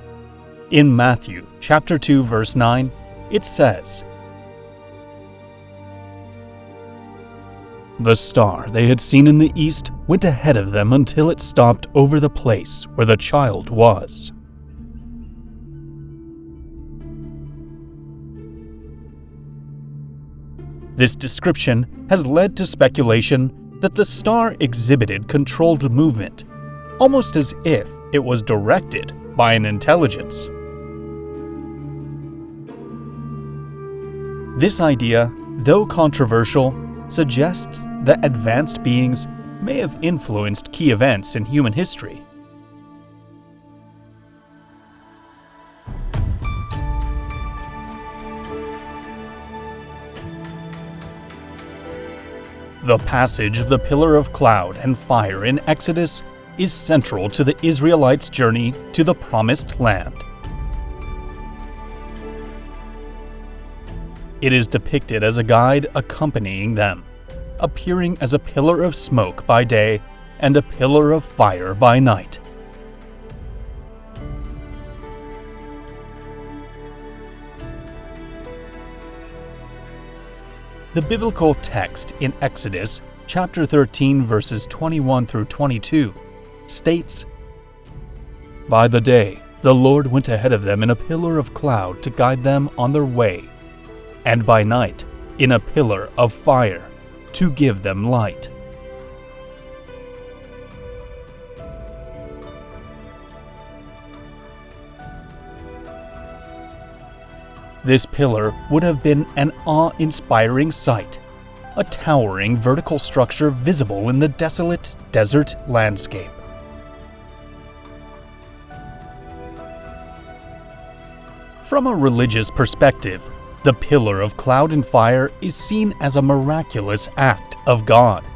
In Matthew chapter 2, verse 9, it says, "The star they had seen in the east went ahead of them until it stopped over the place where the child was." This description has led to speculation that the star exhibited controlled movement, almost as if it was directed by an intelligence. This idea, though controversial, suggests that advanced beings may have influenced key events in human history. The passage of the pillar of cloud and fire in Exodus is central to the Israelites' journey to the Promised Land. It is depicted as a guide accompanying them, appearing as a pillar of smoke by day and a pillar of fire by night. The biblical text in Exodus chapter 13 verses 21 through 22 states, "By the day the Lord went ahead of them in a pillar of cloud to guide them on their way, and by night in a pillar of fire to give them light." This pillar would have been an awe-inspiring sight, a towering vertical structure visible in the desolate desert landscape. From a religious perspective, the pillar of cloud and fire is seen as a miraculous act of God,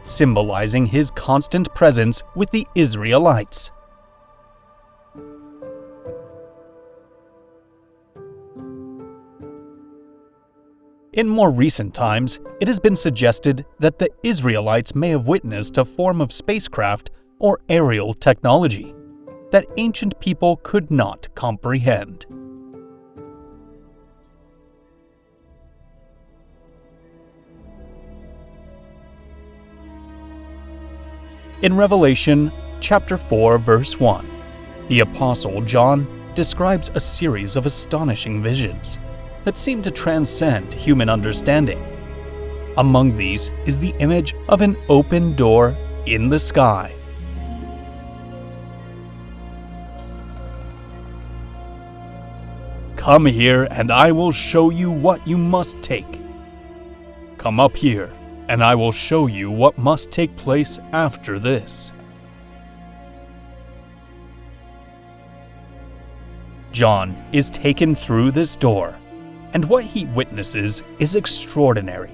symbolizing His constant presence with the Israelites. In more recent times, it has been suggested that the Israelites may have witnessed a form of spacecraft or aerial technology that ancient people could not comprehend. In Revelation chapter 4, verse 1, the Apostle John describes a series of astonishing visions that seem to transcend human understanding. Among these is the image of an open door in the sky. "Come here and I will show you what you must take. Come up here and I will show you what must take place after this." John is taken through this door, and what he witnesses is extraordinary.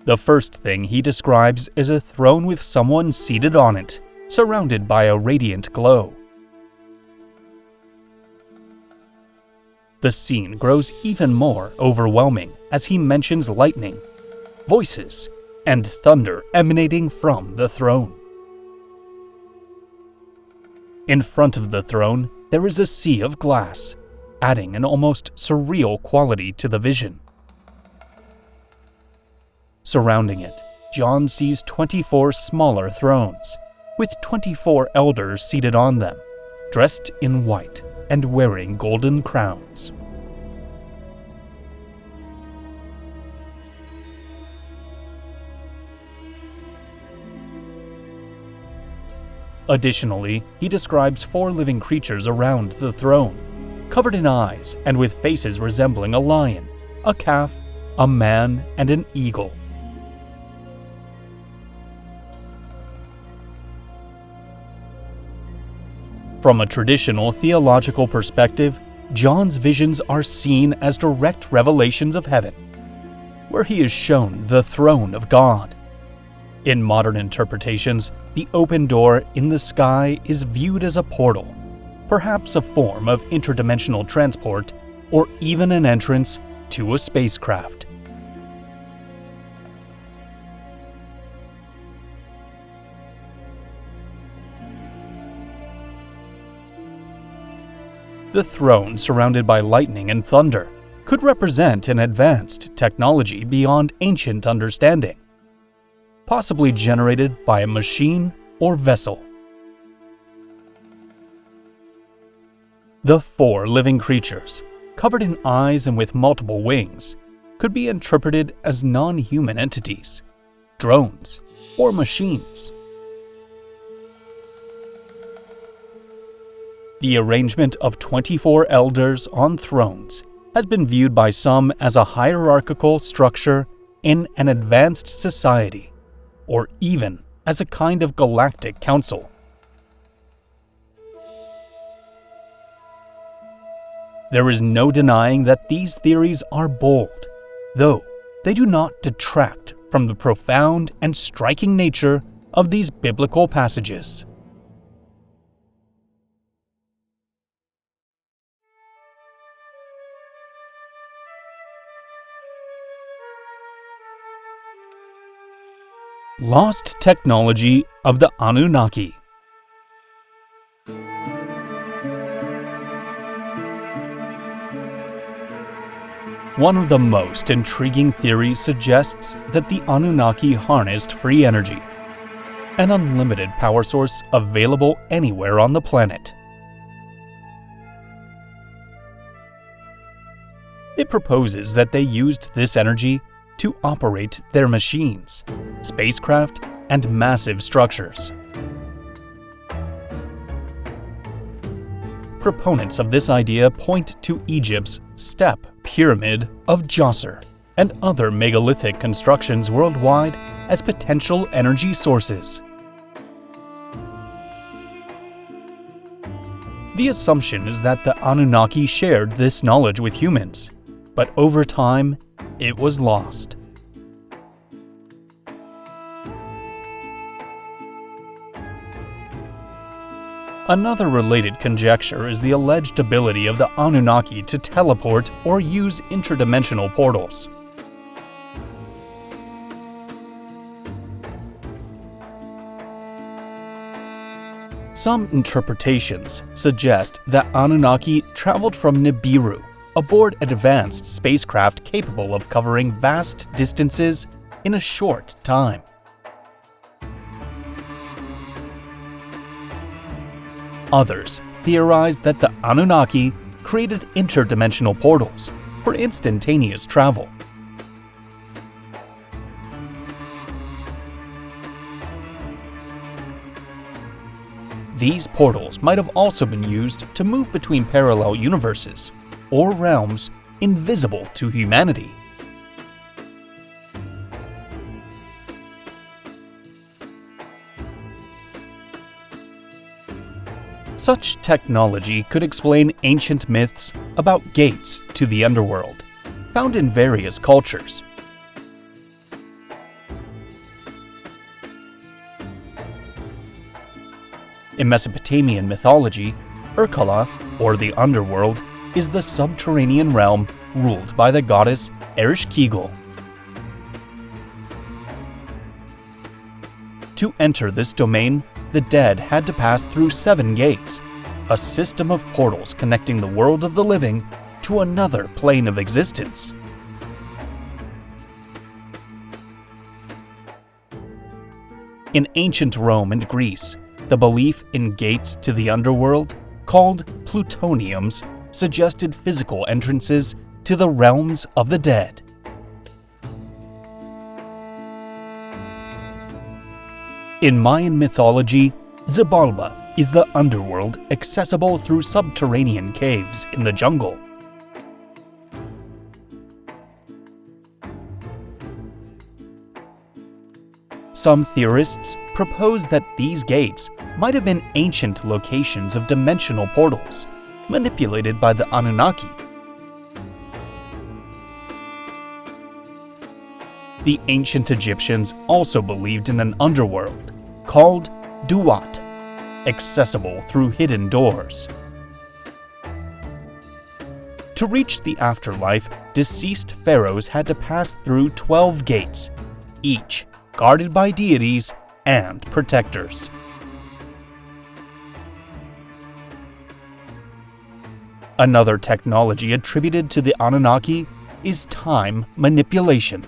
The first thing he describes is a throne with someone seated on it, surrounded by a radiant glow. The scene grows even more overwhelming as he mentions lightning, voices, and thunder emanating from the throne. In front of the throne, there is a sea of glass, adding an almost surreal quality to the vision. Surrounding it, John sees 24 smaller thrones, with 24 elders seated on them, dressed in white and wearing golden crowns. Additionally, he describes 4 living creatures around the throne, covered in eyes and with faces resembling a lion, a calf, a man, and an eagle. From a traditional theological perspective, John's visions are seen as direct revelations of heaven, where he is shown the throne of God. In modern interpretations, the open door in the sky is viewed as a portal, perhaps a form of interdimensional transport, or even an entrance to a spacecraft. The throne surrounded by lightning and thunder could represent an advanced technology beyond ancient understanding, possibly generated by a machine or vessel. The 4 living creatures, covered in eyes and with multiple wings, could be interpreted as non-human entities, drones, or machines. The arrangement of 24 elders on thrones has been viewed by some as a hierarchical structure in an advanced society, or even as a kind of galactic council. There is no denying that these theories are bold, though they do not detract from the profound and striking nature of these biblical passages. Lost technology of the Anunnaki. One of the most intriguing theories suggests that the Anunnaki harnessed free energy, an unlimited power source available anywhere on the planet. It proposes that they used this energy to operate their machines, spacecraft, and massive structures. Proponents of this idea point to Egypt's Step Pyramid of Djoser and other megalithic constructions worldwide as potential energy sources. The assumption is that the Anunnaki shared this knowledge with humans, but over time, it was lost. Another related conjecture is the alleged ability of the Anunnaki to teleport or use interdimensional portals. Some interpretations suggest that Anunnaki traveled from Nibiru aboard advanced spacecraft capable of covering vast distances in a short time. Others theorize that the Anunnaki created interdimensional portals for instantaneous travel. These portals might have also been used to move between parallel universes or realms invisible to humanity. Such technology could explain ancient myths about gates to the underworld, found in various cultures. In Mesopotamian mythology, Urkala, or the underworld, is the subterranean realm ruled by the goddess Ereshkigal. To enter this domain, the dead had to pass through 7 gates, a system of portals connecting the world of the living to another plane of existence. In ancient Rome and Greece, the belief in gates to the underworld, called plutoniums, suggested physical entrances to the realms of the dead. In Mayan mythology, Xibalba is the underworld accessible through subterranean caves in the jungle. Some theorists propose that these gates might have been ancient locations of dimensional portals, manipulated by the Anunnaki. The ancient Egyptians also believed in an underworld called Duat, accessible through hidden doors. To reach the afterlife, deceased pharaohs had to pass through 12 gates, each guarded by deities and protectors. Another technology attributed to the Anunnaki is time manipulation.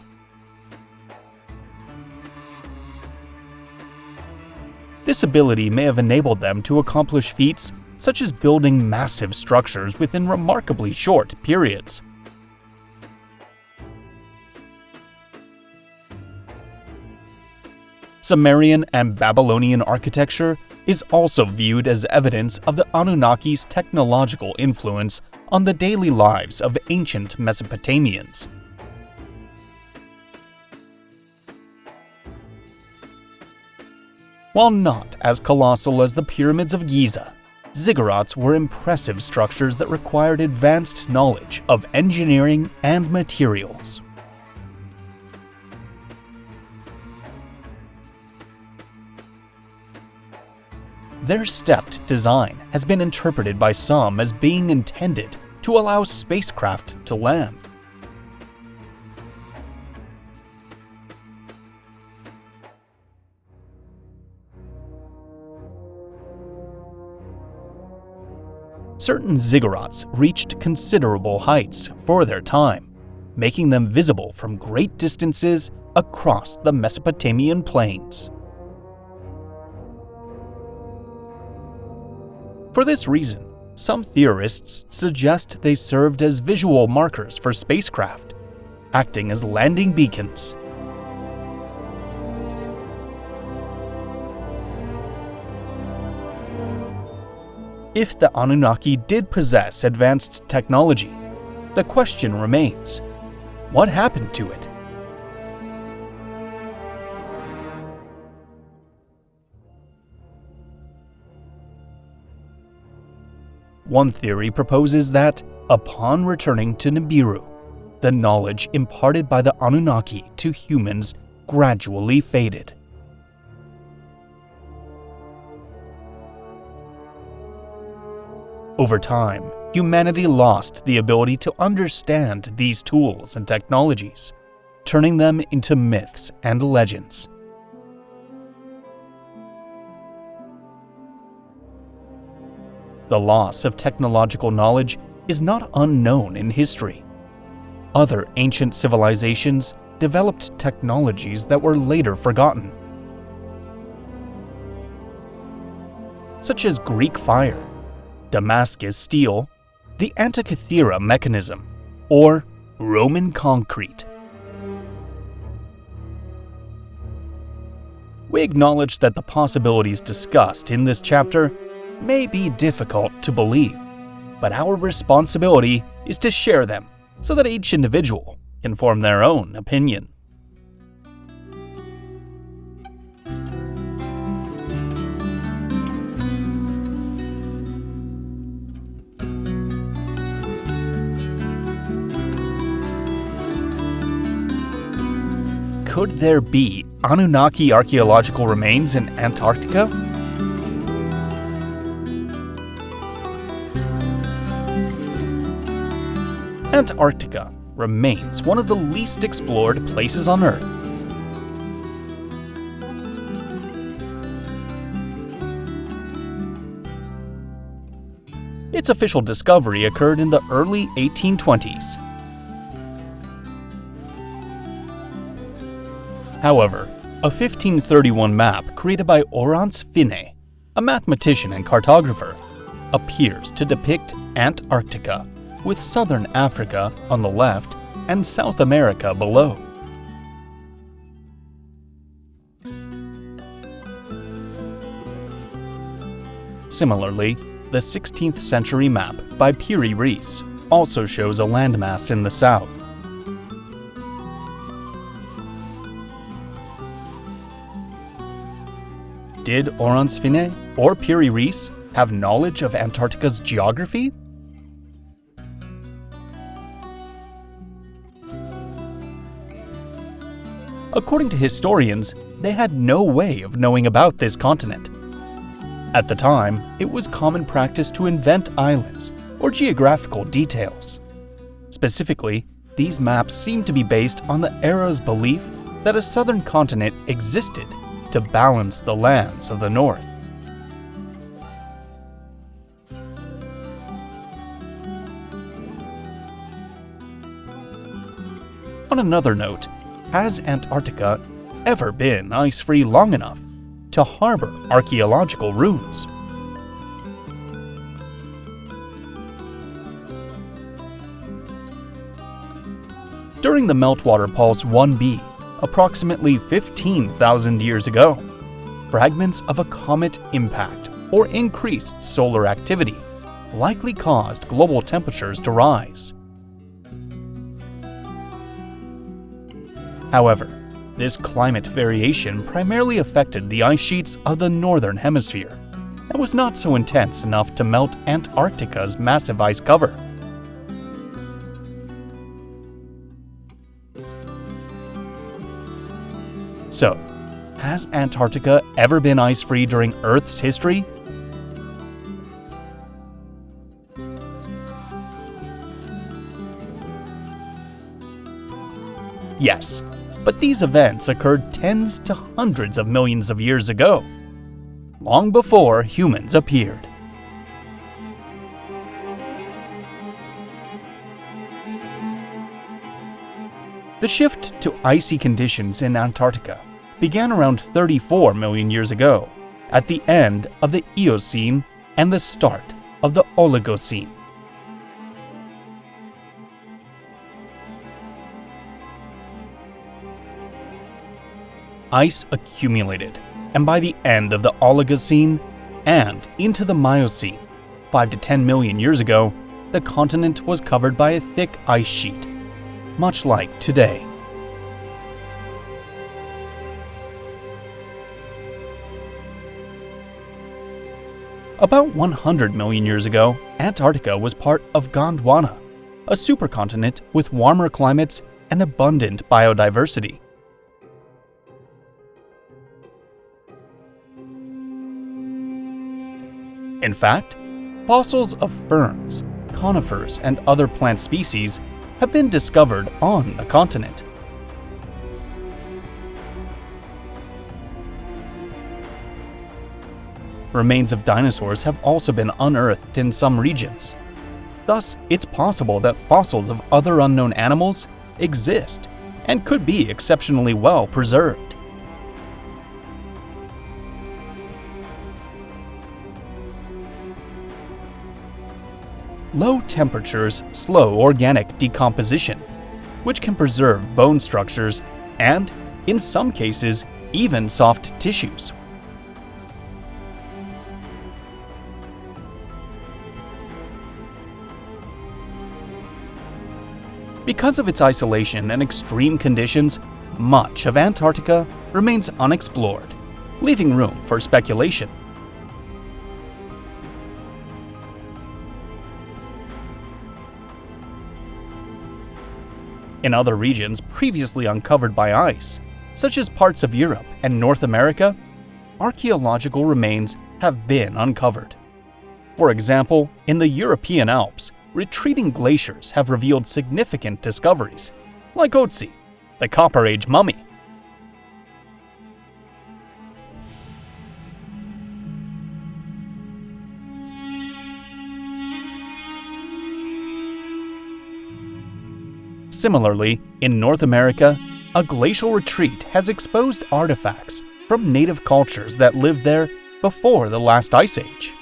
This ability may have enabled them to accomplish feats such as building massive structures within remarkably short periods. Sumerian and Babylonian architecture is also viewed as evidence of the Anunnaki's technological influence on the daily lives of ancient Mesopotamians. While not as colossal as the pyramids of Giza, ziggurats were impressive structures that required advanced knowledge of engineering and materials. Their stepped design has been interpreted by some as being intended to allow spacecraft to land. Certain ziggurats reached considerable heights for their time, making them visible from great distances across the Mesopotamian plains. For this reason, some theorists suggest they served as visual markers for spacecraft, acting as landing beacons. If the Anunnaki did possess advanced technology, the question remains, what happened to it? One theory proposes that, upon returning to Nibiru, the knowledge imparted by the Anunnaki to humans gradually faded. Over time, humanity lost the ability to understand these tools and technologies, turning them into myths and legends. The loss of technological knowledge is not unknown in history. Other ancient civilizations developed technologies that were later forgotten, such as Greek fire, Damascus steel, the Antikythera mechanism, or Roman concrete. We acknowledge that the possibilities discussed in this chapter may be difficult to believe, but our responsibility is to share them so that each individual can form their own opinion. Could there be Anunnaki archaeological remains in Antarctica? Antarctica remains one of the least explored places on Earth. Its official discovery occurred in the early 1820s. However, a 1531 map created by Orance Fine, a mathematician and cartographer, appears to depict Antarctica, with southern Africa on the left and South America below. Similarly, the 16th century map by Piri Reis also shows a landmass in the south. Did Orance Fine or Piri Reis have knowledge of Antarctica's geography? According to historians, they had no way of knowing about this continent. At the time, it was common practice to invent islands or geographical details. Specifically, these maps seem to be based on the era's belief that a southern continent existed to balance the lands of the north. On another note, has Antarctica ever been ice-free long enough to harbor archaeological ruins? During the meltwater pulse 1b, approximately 15,000 years ago, fragments of a comet impact or increased solar activity likely caused global temperatures to rise. However, this climate variation primarily affected the ice sheets of the northern hemisphere and was not so intense enough to melt Antarctica's massive ice cover. So, has Antarctica ever been ice-free during Earth's history? Yes, but these events occurred tens to hundreds of millions of years ago, long before humans appeared. The shift to icy conditions in Antarctica began around 34 million years ago, at the end of the Eocene and the start of the Oligocene. Ice accumulated, and by the end of the Oligocene and into the Miocene, 5 to 10 million years ago, the continent was covered by a thick ice sheet, much like today. About 100 million years ago, Antarctica was part of Gondwana, a supercontinent with warmer climates and abundant biodiversity. In fact, fossils of ferns, conifers, and other plant species have been discovered on the continent. Remains of dinosaurs have also been unearthed in some regions. Thus, it's possible that fossils of other unknown animals exist and could be exceptionally well preserved. Low temperatures slow organic decomposition, which can preserve bone structures and, in some cases, even soft tissues. Because of its isolation and extreme conditions, much of Antarctica remains unexplored, leaving room for speculation. In other regions previously uncovered by ice, such as parts of Europe and North America, archaeological remains have been uncovered. For example, in the European Alps, retreating glaciers have revealed significant discoveries, like Otzi, the Copper Age mummy. Similarly, in North America, a glacial retreat has exposed artifacts from native cultures that lived there before the last ice age.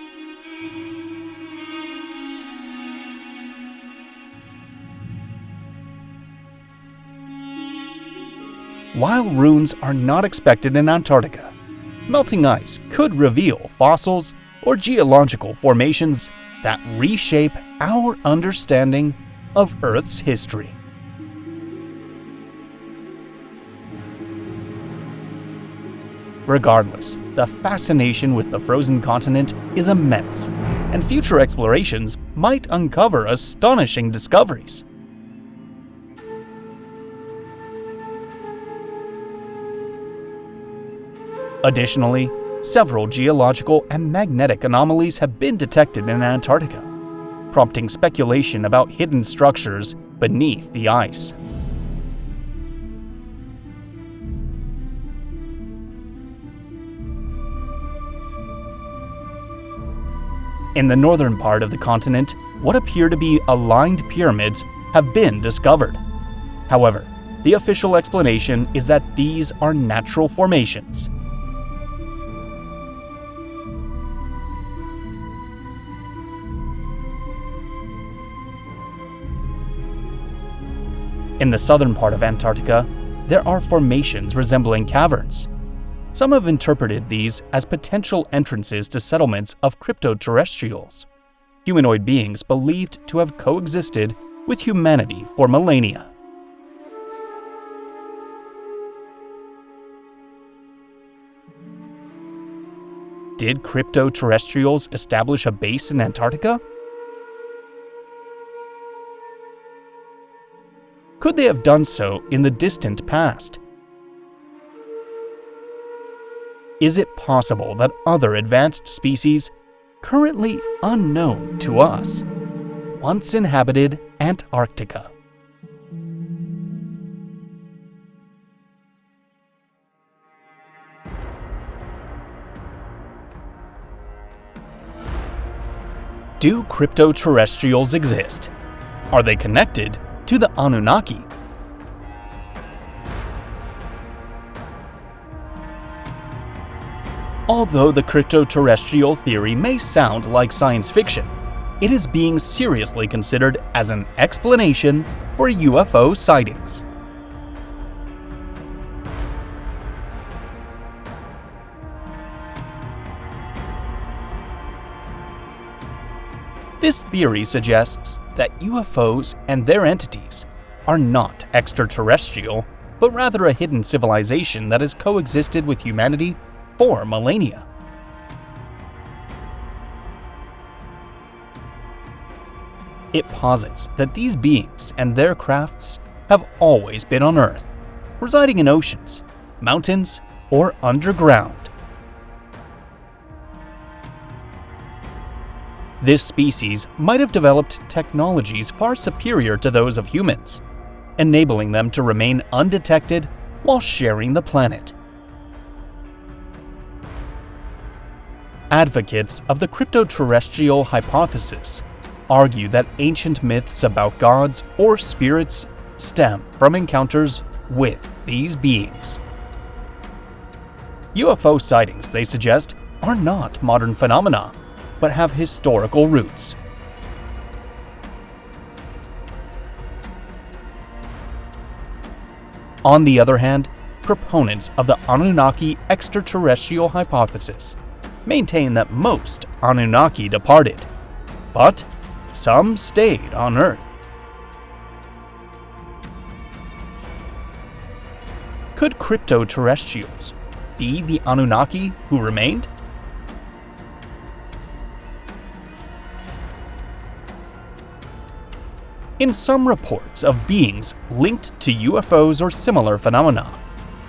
While ruins are not expected in Antarctica, melting ice could reveal fossils or geological formations that reshape our understanding of Earth's history. Regardless, the fascination with the frozen continent is immense, and future explorations might uncover astonishing discoveries. Additionally, several geological and magnetic anomalies have been detected in Antarctica, prompting speculation about hidden structures beneath the ice. In the northern part of the continent, what appear to be aligned pyramids have been discovered. However, The official explanation is that these are natural formations. In the southern part of Antarctica, there are formations resembling caverns. Some have interpreted these as potential entrances to settlements of cryptoterrestrials, humanoid beings believed to have coexisted with humanity for millennia. Did cryptoterrestrials establish a base in Antarctica? Could they have done so in the distant past? Is it possible that other advanced species, currently unknown to us, once inhabited Antarctica? Do cryptoterrestrials exist? Are they connected to the Anunnaki? Although the cryptoterrestrial theory may sound like science fiction, it is being seriously considered as an explanation for UFO sightings. This theory suggests that UFOs and their entities are not extraterrestrial, but rather a hidden civilization that has coexisted with humanity for millennia. It posits that these beings and their crafts have always been on Earth, residing in oceans, mountains, or underground. This species might have developed technologies far superior to those of humans, enabling them to remain undetected while sharing the planet. Advocates of the cryptoterrestrial hypothesis argue that ancient myths about gods or spirits stem from encounters with these beings. UFO sightings, they suggest, are not modern phenomena, but have historical roots. On the other hand, proponents of the Anunnaki extraterrestrial hypothesis maintain that most Anunnaki departed, but some stayed on Earth. Could cryptoterrestrials be the Anunnaki who remained? In some reports of beings linked to UFOs or similar phenomena,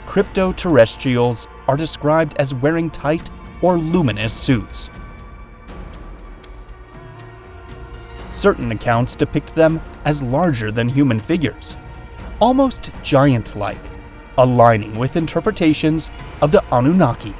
cryptoterrestrials are described as wearing tight or luminous suits. Certain accounts depict them as larger than human figures, almost giant-like, aligning with interpretations of the Anunnaki.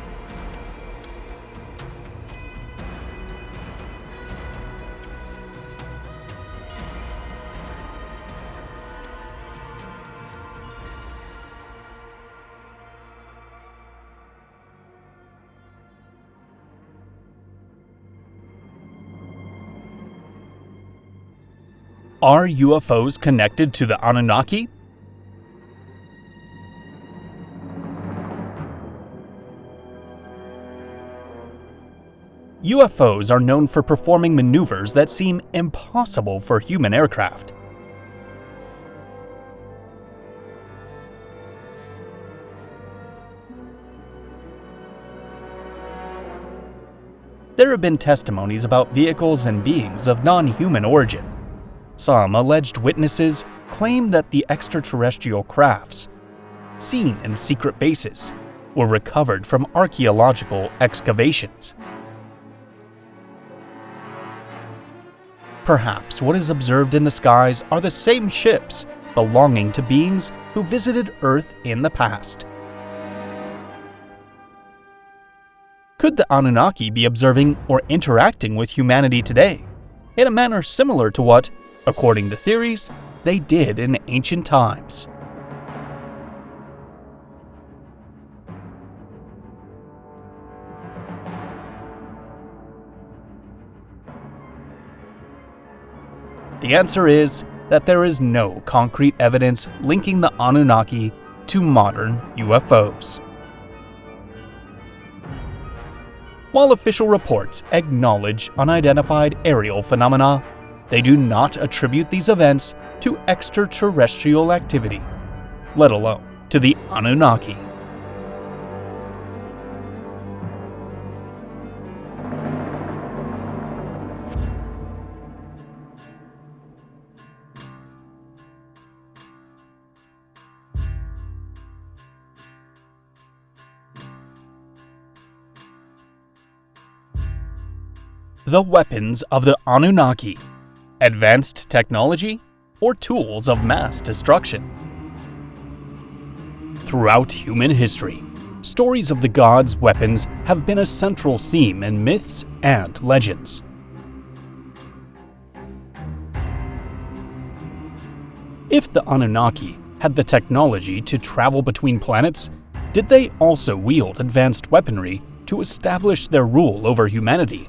Are UFOs connected to the Anunnaki? UFOs are known for performing maneuvers that seem impossible for human aircraft. There have been testimonies about vehicles and beings of non-human origin. Some alleged witnesses claim that the extraterrestrial crafts, seen in secret bases, were recovered from archaeological excavations. Perhaps what is observed in the skies are the same ships belonging to beings who visited Earth in the past. Could the Anunnaki be observing or interacting with humanity today, in a manner similar to what, according to theories, they did in ancient times? The answer is that there is no concrete evidence linking the Anunnaki to modern UFOs. While official reports acknowledge unidentified aerial phenomena, they do not attribute these events to extraterrestrial activity, let alone to the Anunnaki. The weapons of the Anunnaki: advanced technology or tools of mass destruction. Throughout human history, stories of the gods' weapons have been a central theme in myths and legends. If the Anunnaki had the technology to travel between planets, did they also wield advanced weaponry to establish their rule over humanity?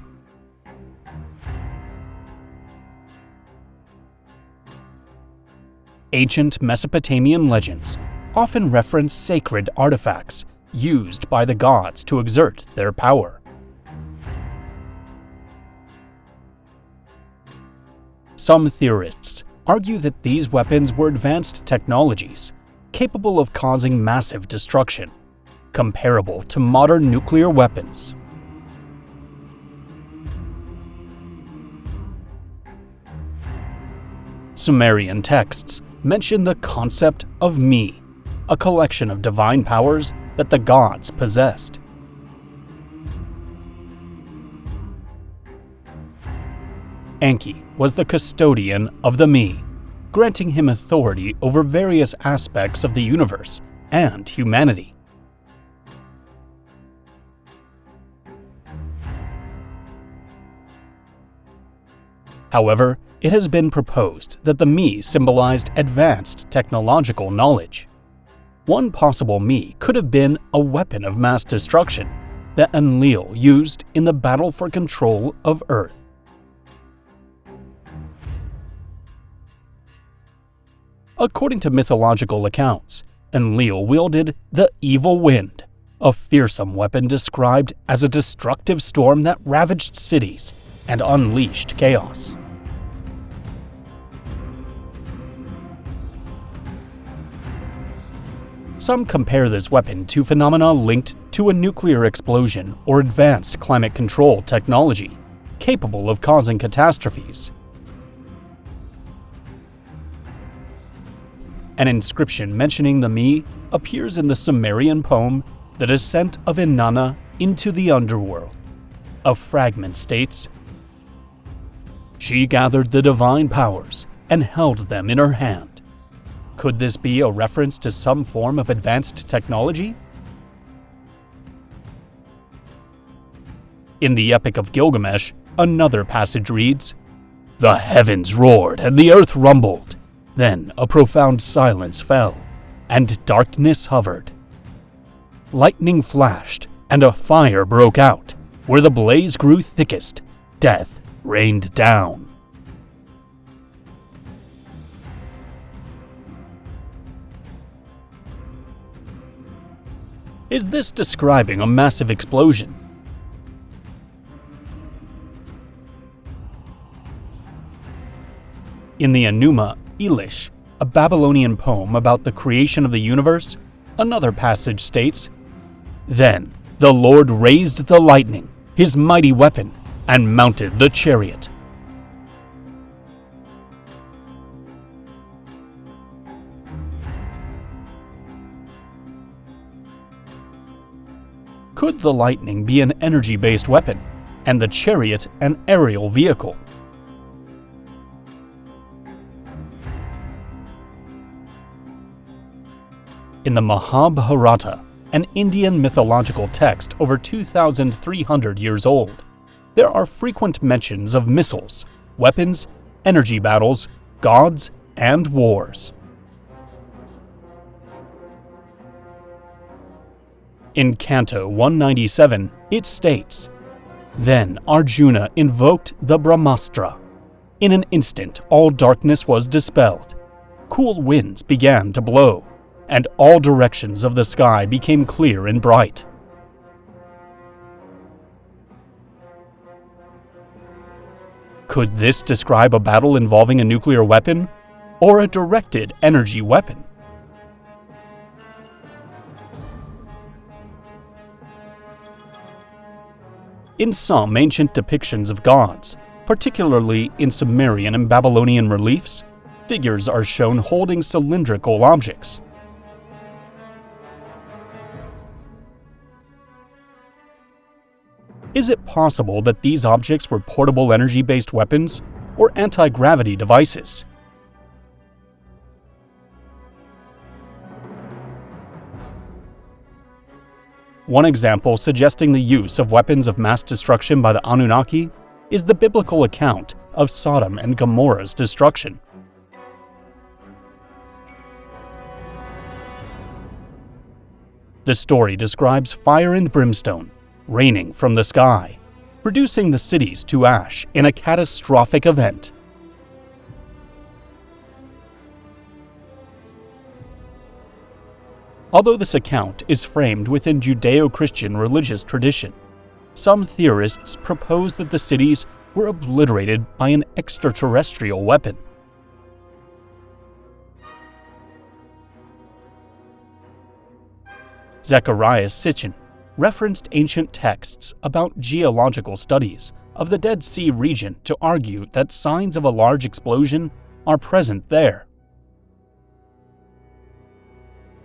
Ancient Mesopotamian legends often reference sacred artifacts used by the gods to exert their power. Some theorists argue that these weapons were advanced technologies capable of causing massive destruction, comparable to modern nuclear weapons. Sumerian texts mention the concept of me, a collection of divine powers that the gods possessed. Enki was the custodian of the me, granting him authority over various aspects of the universe and humanity. However, it has been proposed that the me symbolized advanced technological knowledge. One possible me could have been a weapon of mass destruction that Enlil used in the battle for control of Earth. According to mythological accounts, Enlil wielded the evil wind, a fearsome weapon described as a destructive storm that ravaged cities and unleashed chaos. Some compare this weapon to phenomena linked to a nuclear explosion or advanced climate control technology, capable of causing catastrophes. An inscription mentioning the me appears in the Sumerian poem The Descent of Inanna into the Underworld. A fragment states, "She gathered the divine powers and held them in her hand." Could this be a reference to some form of advanced technology? In the Epic of Gilgamesh, another passage reads, "The heavens roared and the earth rumbled. Then a profound silence fell, and darkness hovered. Lightning flashed, and a fire broke out. Where the blaze grew thickest, death rained down." Is this describing a massive explosion? In the Enuma Elish, a Babylonian poem about the creation of the universe, another passage states, "Then the Lord raised the lightning, his mighty weapon, and mounted the chariot." Could the lightning be an energy-based weapon, and the chariot an aerial vehicle? In the Mahabharata, an Indian mythological text over 2,300 years old, there are frequent mentions of missiles, weapons, energy battles, gods, and wars. In Canto 197, it states, "Then Arjuna invoked the Brahmastra, In an instant, all darkness was dispelled. Cool winds began to blow, and all directions of the sky became clear and bright. Could this describe a battle involving a nuclear weapon or a directed energy weapon? In some ancient depictions of gods, particularly in Sumerian and Babylonian reliefs, figures are shown holding cylindrical objects. Is it possible that these objects were portable energy-based weapons or anti-gravity devices? One example suggesting the use of weapons of mass destruction by the Anunnaki is the biblical account of Sodom and Gomorrah's destruction. The story describes fire and brimstone raining from the sky, reducing the cities to ash in a catastrophic event. Although this account is framed within Judeo-Christian religious tradition, some theorists propose that the cities were obliterated by an extraterrestrial weapon. Zechariah Sitchin referenced ancient texts about geological studies of the Dead Sea region to argue that signs of a large explosion are present there.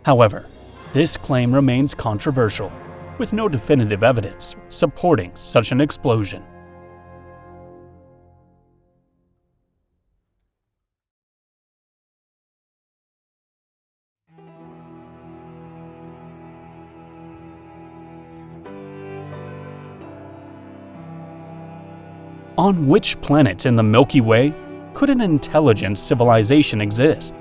However, this claim remains controversial, with no definitive evidence supporting such an explosion. On which planet in the Milky Way could an intelligent civilization exist?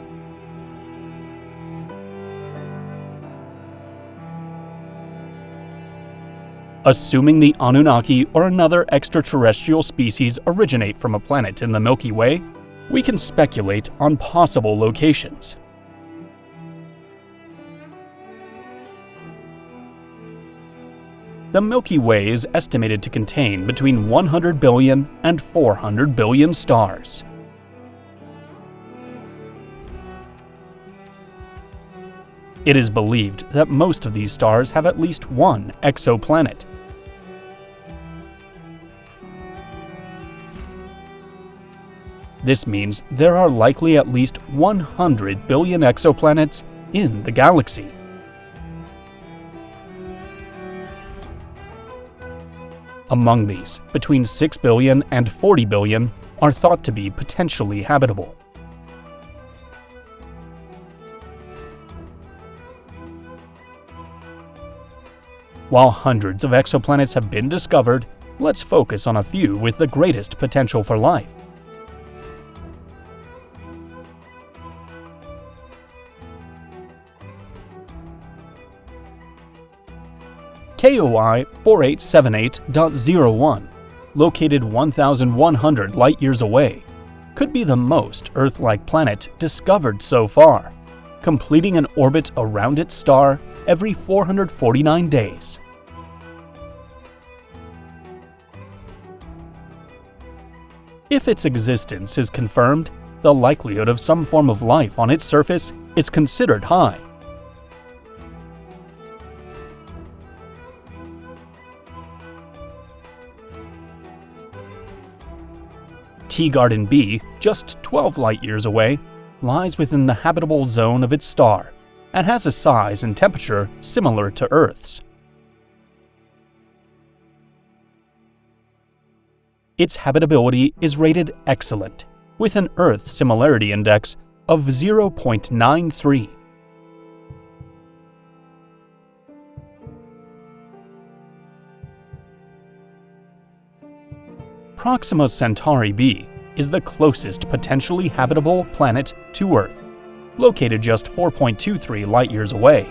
Assuming the Anunnaki or another extraterrestrial species originate from a planet in the Milky Way, we can speculate on possible locations. The Milky Way is estimated to contain between 100 billion and 400 billion stars. It is believed that most of these stars have at least one exoplanet. This means there are likely at least 100 billion exoplanets in the galaxy. Among these, between 6 billion and 40 billion are thought to be potentially habitable. While hundreds of exoplanets have been discovered, let's focus on a few with the greatest potential for life. KOI 4878.01, located 1,100 light-years away, could be the most Earth-like planet discovered so far, completing an orbit around its star every 449 days. If its existence is confirmed, the likelihood of some form of life on its surface is considered high. Teegarden B, just 12 light-years away, lies within the habitable zone of its star and has a size and temperature similar to Earth's. Its habitability is rated excellent, with an Earth similarity index of 0.93. Proxima Centauri b is the closest potentially habitable planet to Earth, located just 4.23 light-years away.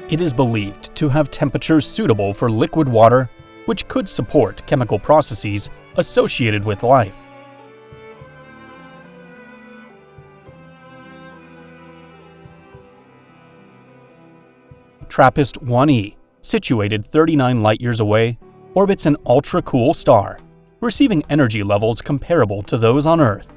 It is believed to have temperatures suitable for liquid water, which could support chemical processes associated with life. TRAPPIST-1e, situated 39 light-years away, orbits an ultra-cool star, receiving energy levels comparable to those on Earth.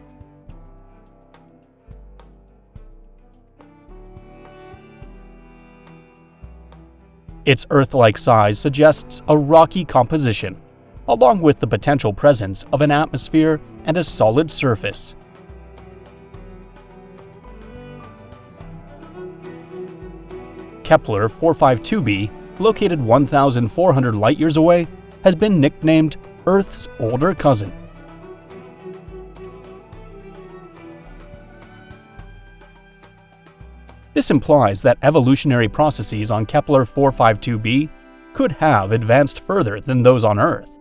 Its Earth-like size suggests a rocky composition, along with the potential presence of an atmosphere and a solid surface. Kepler 452b, located 1,400 light-years away, has been nicknamed Earth's older cousin. This implies that evolutionary processes on Kepler 452b could have advanced further than those on Earth.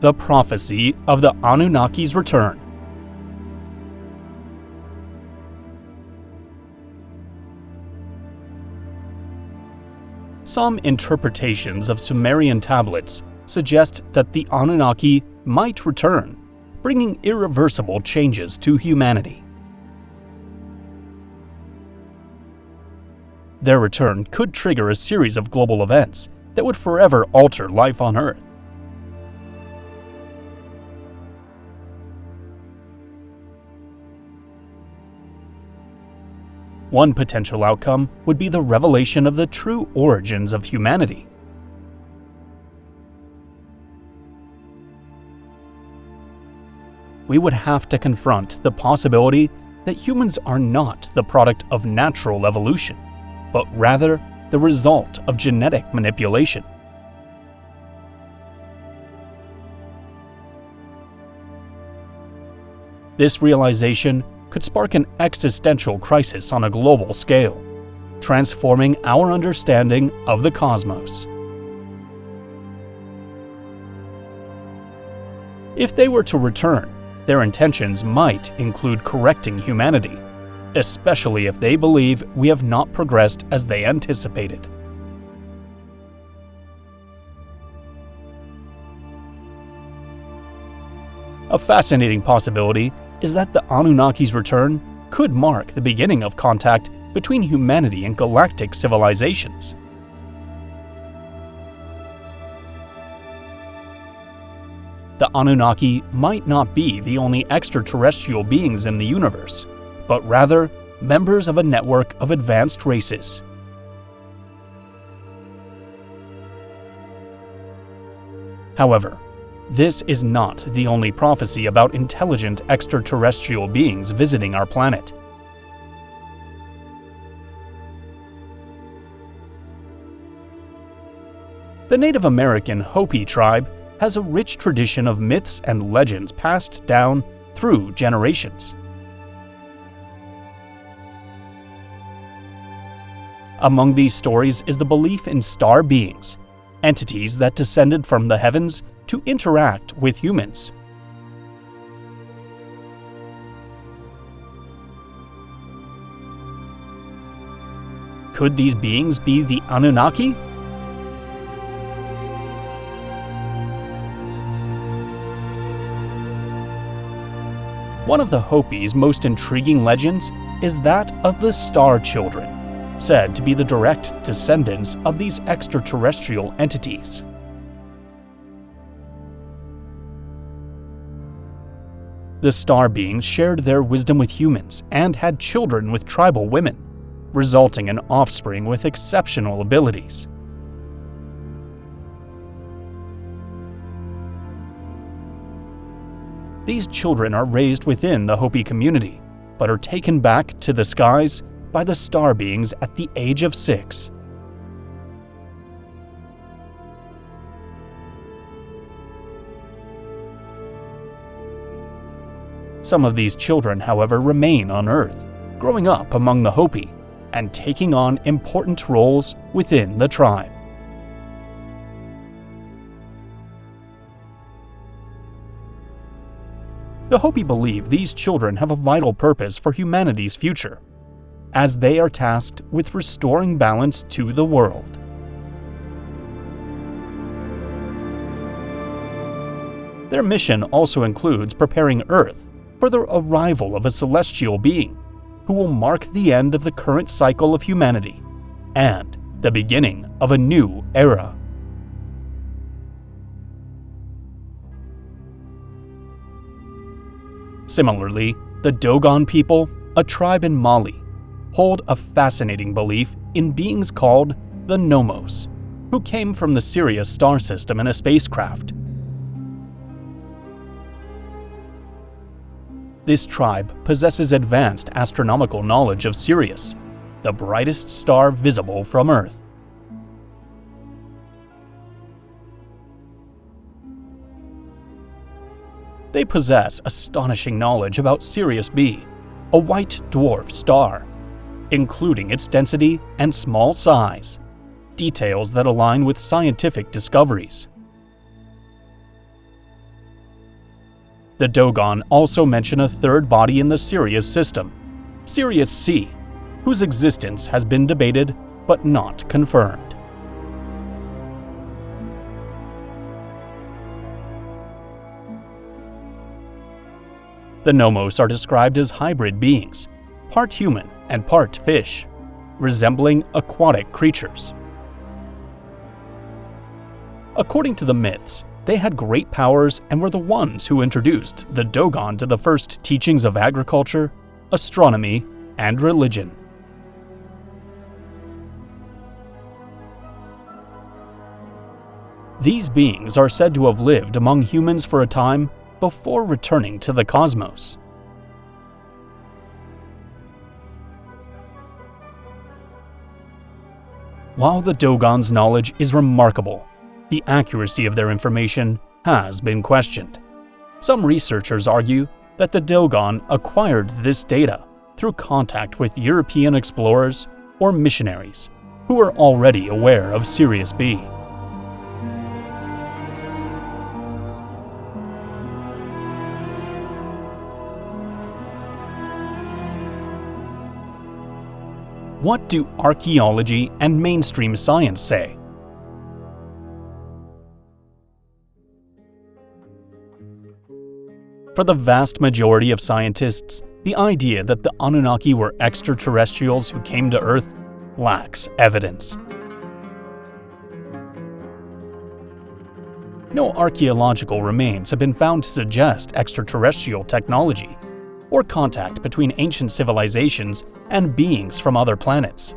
The prophecy of the Anunnaki's return. Some interpretations of Sumerian tablets suggest that the Anunnaki might return, bringing irreversible changes to humanity. Their return could trigger a series of global events that would forever alter life on Earth. One potential outcome would be the revelation of the true origins of humanity. We would have to confront the possibility that humans are not the product of natural evolution, but rather the result of genetic manipulation. This realization could spark an existential crisis on a global scale, transforming our understanding of the cosmos. If they were to return, their intentions might include correcting humanity, especially if they believe we have not progressed as they anticipated. A fascinating possibility is that the Anunnaki's return could mark the beginning of contact between humanity and galactic civilizations. The Anunnaki might not be the only extraterrestrial beings in the universe, but rather members of a network of advanced races. However, this is not the only prophecy about intelligent extraterrestrial beings visiting our planet. The Native American Hopi tribe has a rich tradition of myths and legends passed down through generations. Among these stories is the belief in star beings, entities that descended from the heavens to interact with humans. Could these beings be the Anunnaki? One of the Hopi's most intriguing legends is that of the Star Children, said to be the direct descendants of these extraterrestrial entities. The star beings shared their wisdom with humans and had children with tribal women, resulting in offspring with exceptional abilities. These children are raised within the Hopi community, but are taken back to the skies by the star beings at the age of 6. Some of these children, however, remain on Earth, growing up among the Hopi, and taking on important roles within the tribe. The Hopi believe these children have a vital purpose for humanity's future, as they are tasked with restoring balance to the world. Their mission also includes preparing Earth for the arrival of a celestial being who will mark the end of the current cycle of humanity and the beginning of a new era. Similarly, the Dogon people, a tribe in Mali, hold a fascinating belief in beings called the Nomos, who came from the Sirius star system in a spacecraft. This tribe possesses advanced astronomical knowledge of Sirius, the brightest star visible from Earth. They possess astonishing knowledge about Sirius B, a white dwarf star, including its density and small size, details that align with scientific discoveries. The Dogon also mention a third body in the Sirius system, Sirius C, whose existence has been debated but not confirmed. The Nomos are described as hybrid beings, part human and part fish, resembling aquatic creatures. According to the myths, they had great powers and were the ones who introduced the Dogon to the first teachings of agriculture, astronomy, and religion. These beings are said to have lived among humans for a time before returning to the cosmos. While the Dogon's knowledge is remarkable, the accuracy of their information has been questioned. Some researchers argue that the Dogon acquired this data through contact with European explorers or missionaries who were already aware of Sirius B. What do archaeology and mainstream science say? For the vast majority of scientists, the idea that the Anunnaki were extraterrestrials who came to Earth lacks evidence. No archaeological remains have been found to suggest extraterrestrial technology or contact between ancient civilizations and beings from other planets.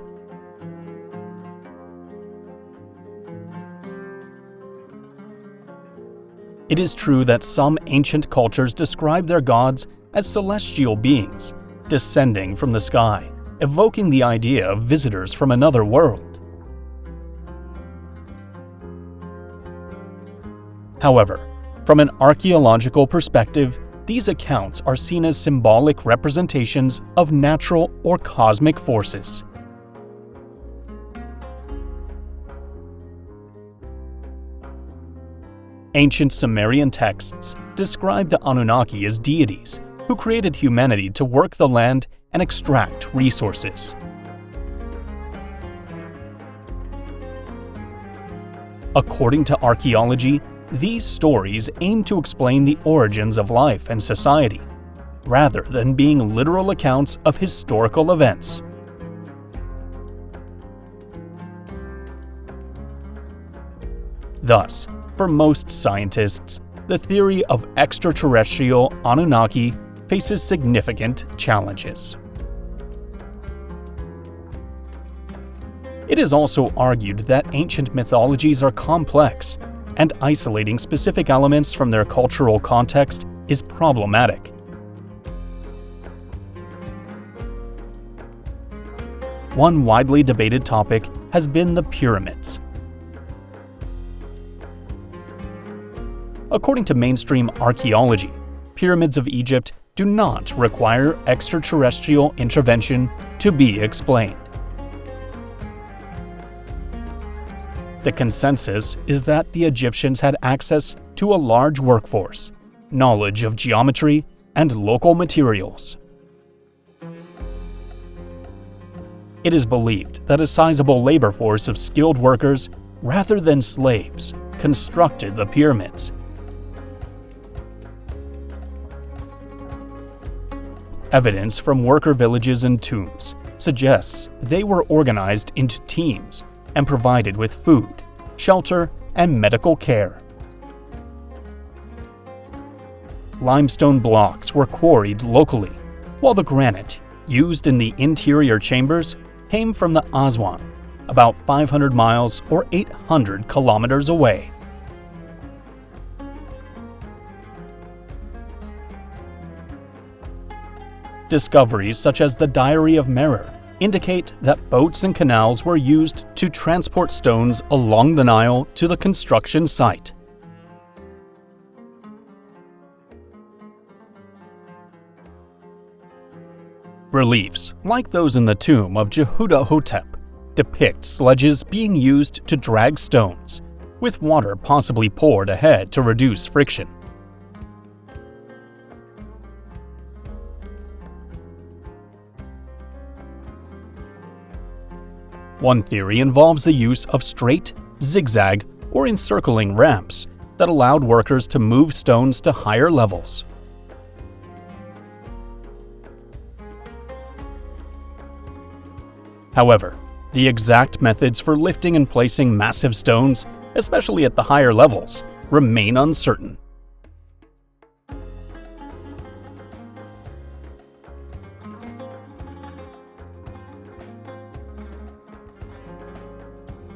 It is true that some ancient cultures describe their gods as celestial beings descending from the sky, evoking the idea of visitors from another world. However, from an archaeological perspective, these accounts are seen as symbolic representations of natural or cosmic forces. Ancient Sumerian texts describe the Anunnaki as deities who created humanity to work the land and extract resources. According to archaeology, these stories aim to explain the origins of life and society, rather than being literal accounts of historical events. Thus, for most scientists, the theory of extraterrestrial Anunnaki faces significant challenges. It is also argued that ancient mythologies are complex, and isolating specific elements from their cultural context is problematic. One widely debated topic has been the pyramids. According to mainstream archaeology, pyramids of Egypt do not require extraterrestrial intervention to be explained. The consensus is that the Egyptians had access to a large workforce, knowledge of geometry, and local materials. It is believed that a sizable labor force of skilled workers, rather than slaves, constructed the pyramids. Evidence from worker villages and tombs suggests they were organized into teams and provided with food, shelter, and medical care. Limestone blocks were quarried locally, while the granite used in the interior chambers came from the Aswan, about 500 miles or 800 kilometers away. Discoveries such as the Diary of Merer indicate that boats and canals were used to transport stones along the Nile to the construction site. Reliefs, like those in the tomb of Jehuda-Hotep, depict sledges being used to drag stones, with water possibly poured ahead to reduce friction. One theory involves the use of straight, zigzag, or encircling ramps that allowed workers to move stones to higher levels. However, the exact methods for lifting and placing massive stones, especially at the higher levels, remain uncertain.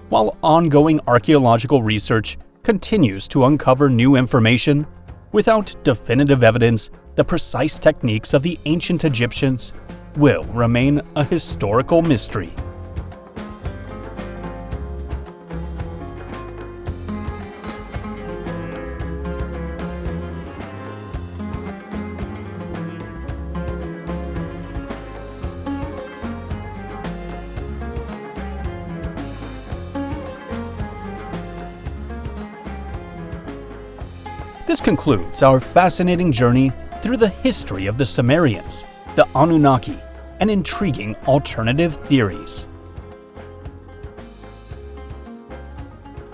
While ongoing archaeological research continues to uncover new information, without definitive evidence, the precise techniques of the ancient Egyptians will remain a historical mystery. This concludes our fascinating journey through the history of the Sumerians, the Anunnaki, and intriguing alternative theories.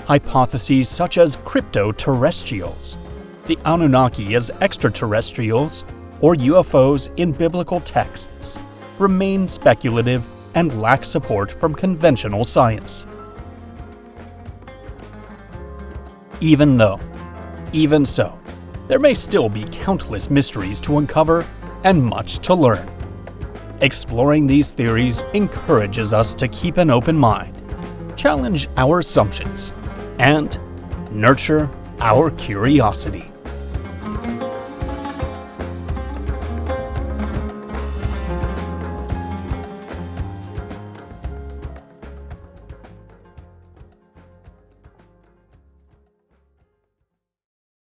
Hypotheses such as crypto-terrestrials, the Anunnaki as extraterrestrials, or UFOs in biblical texts remain speculative and lack support from conventional science. Even so, there may still be countless mysteries to uncover and much to learn. Exploring these theories encourages us to keep an open mind, challenge our assumptions, and nurture our curiosity.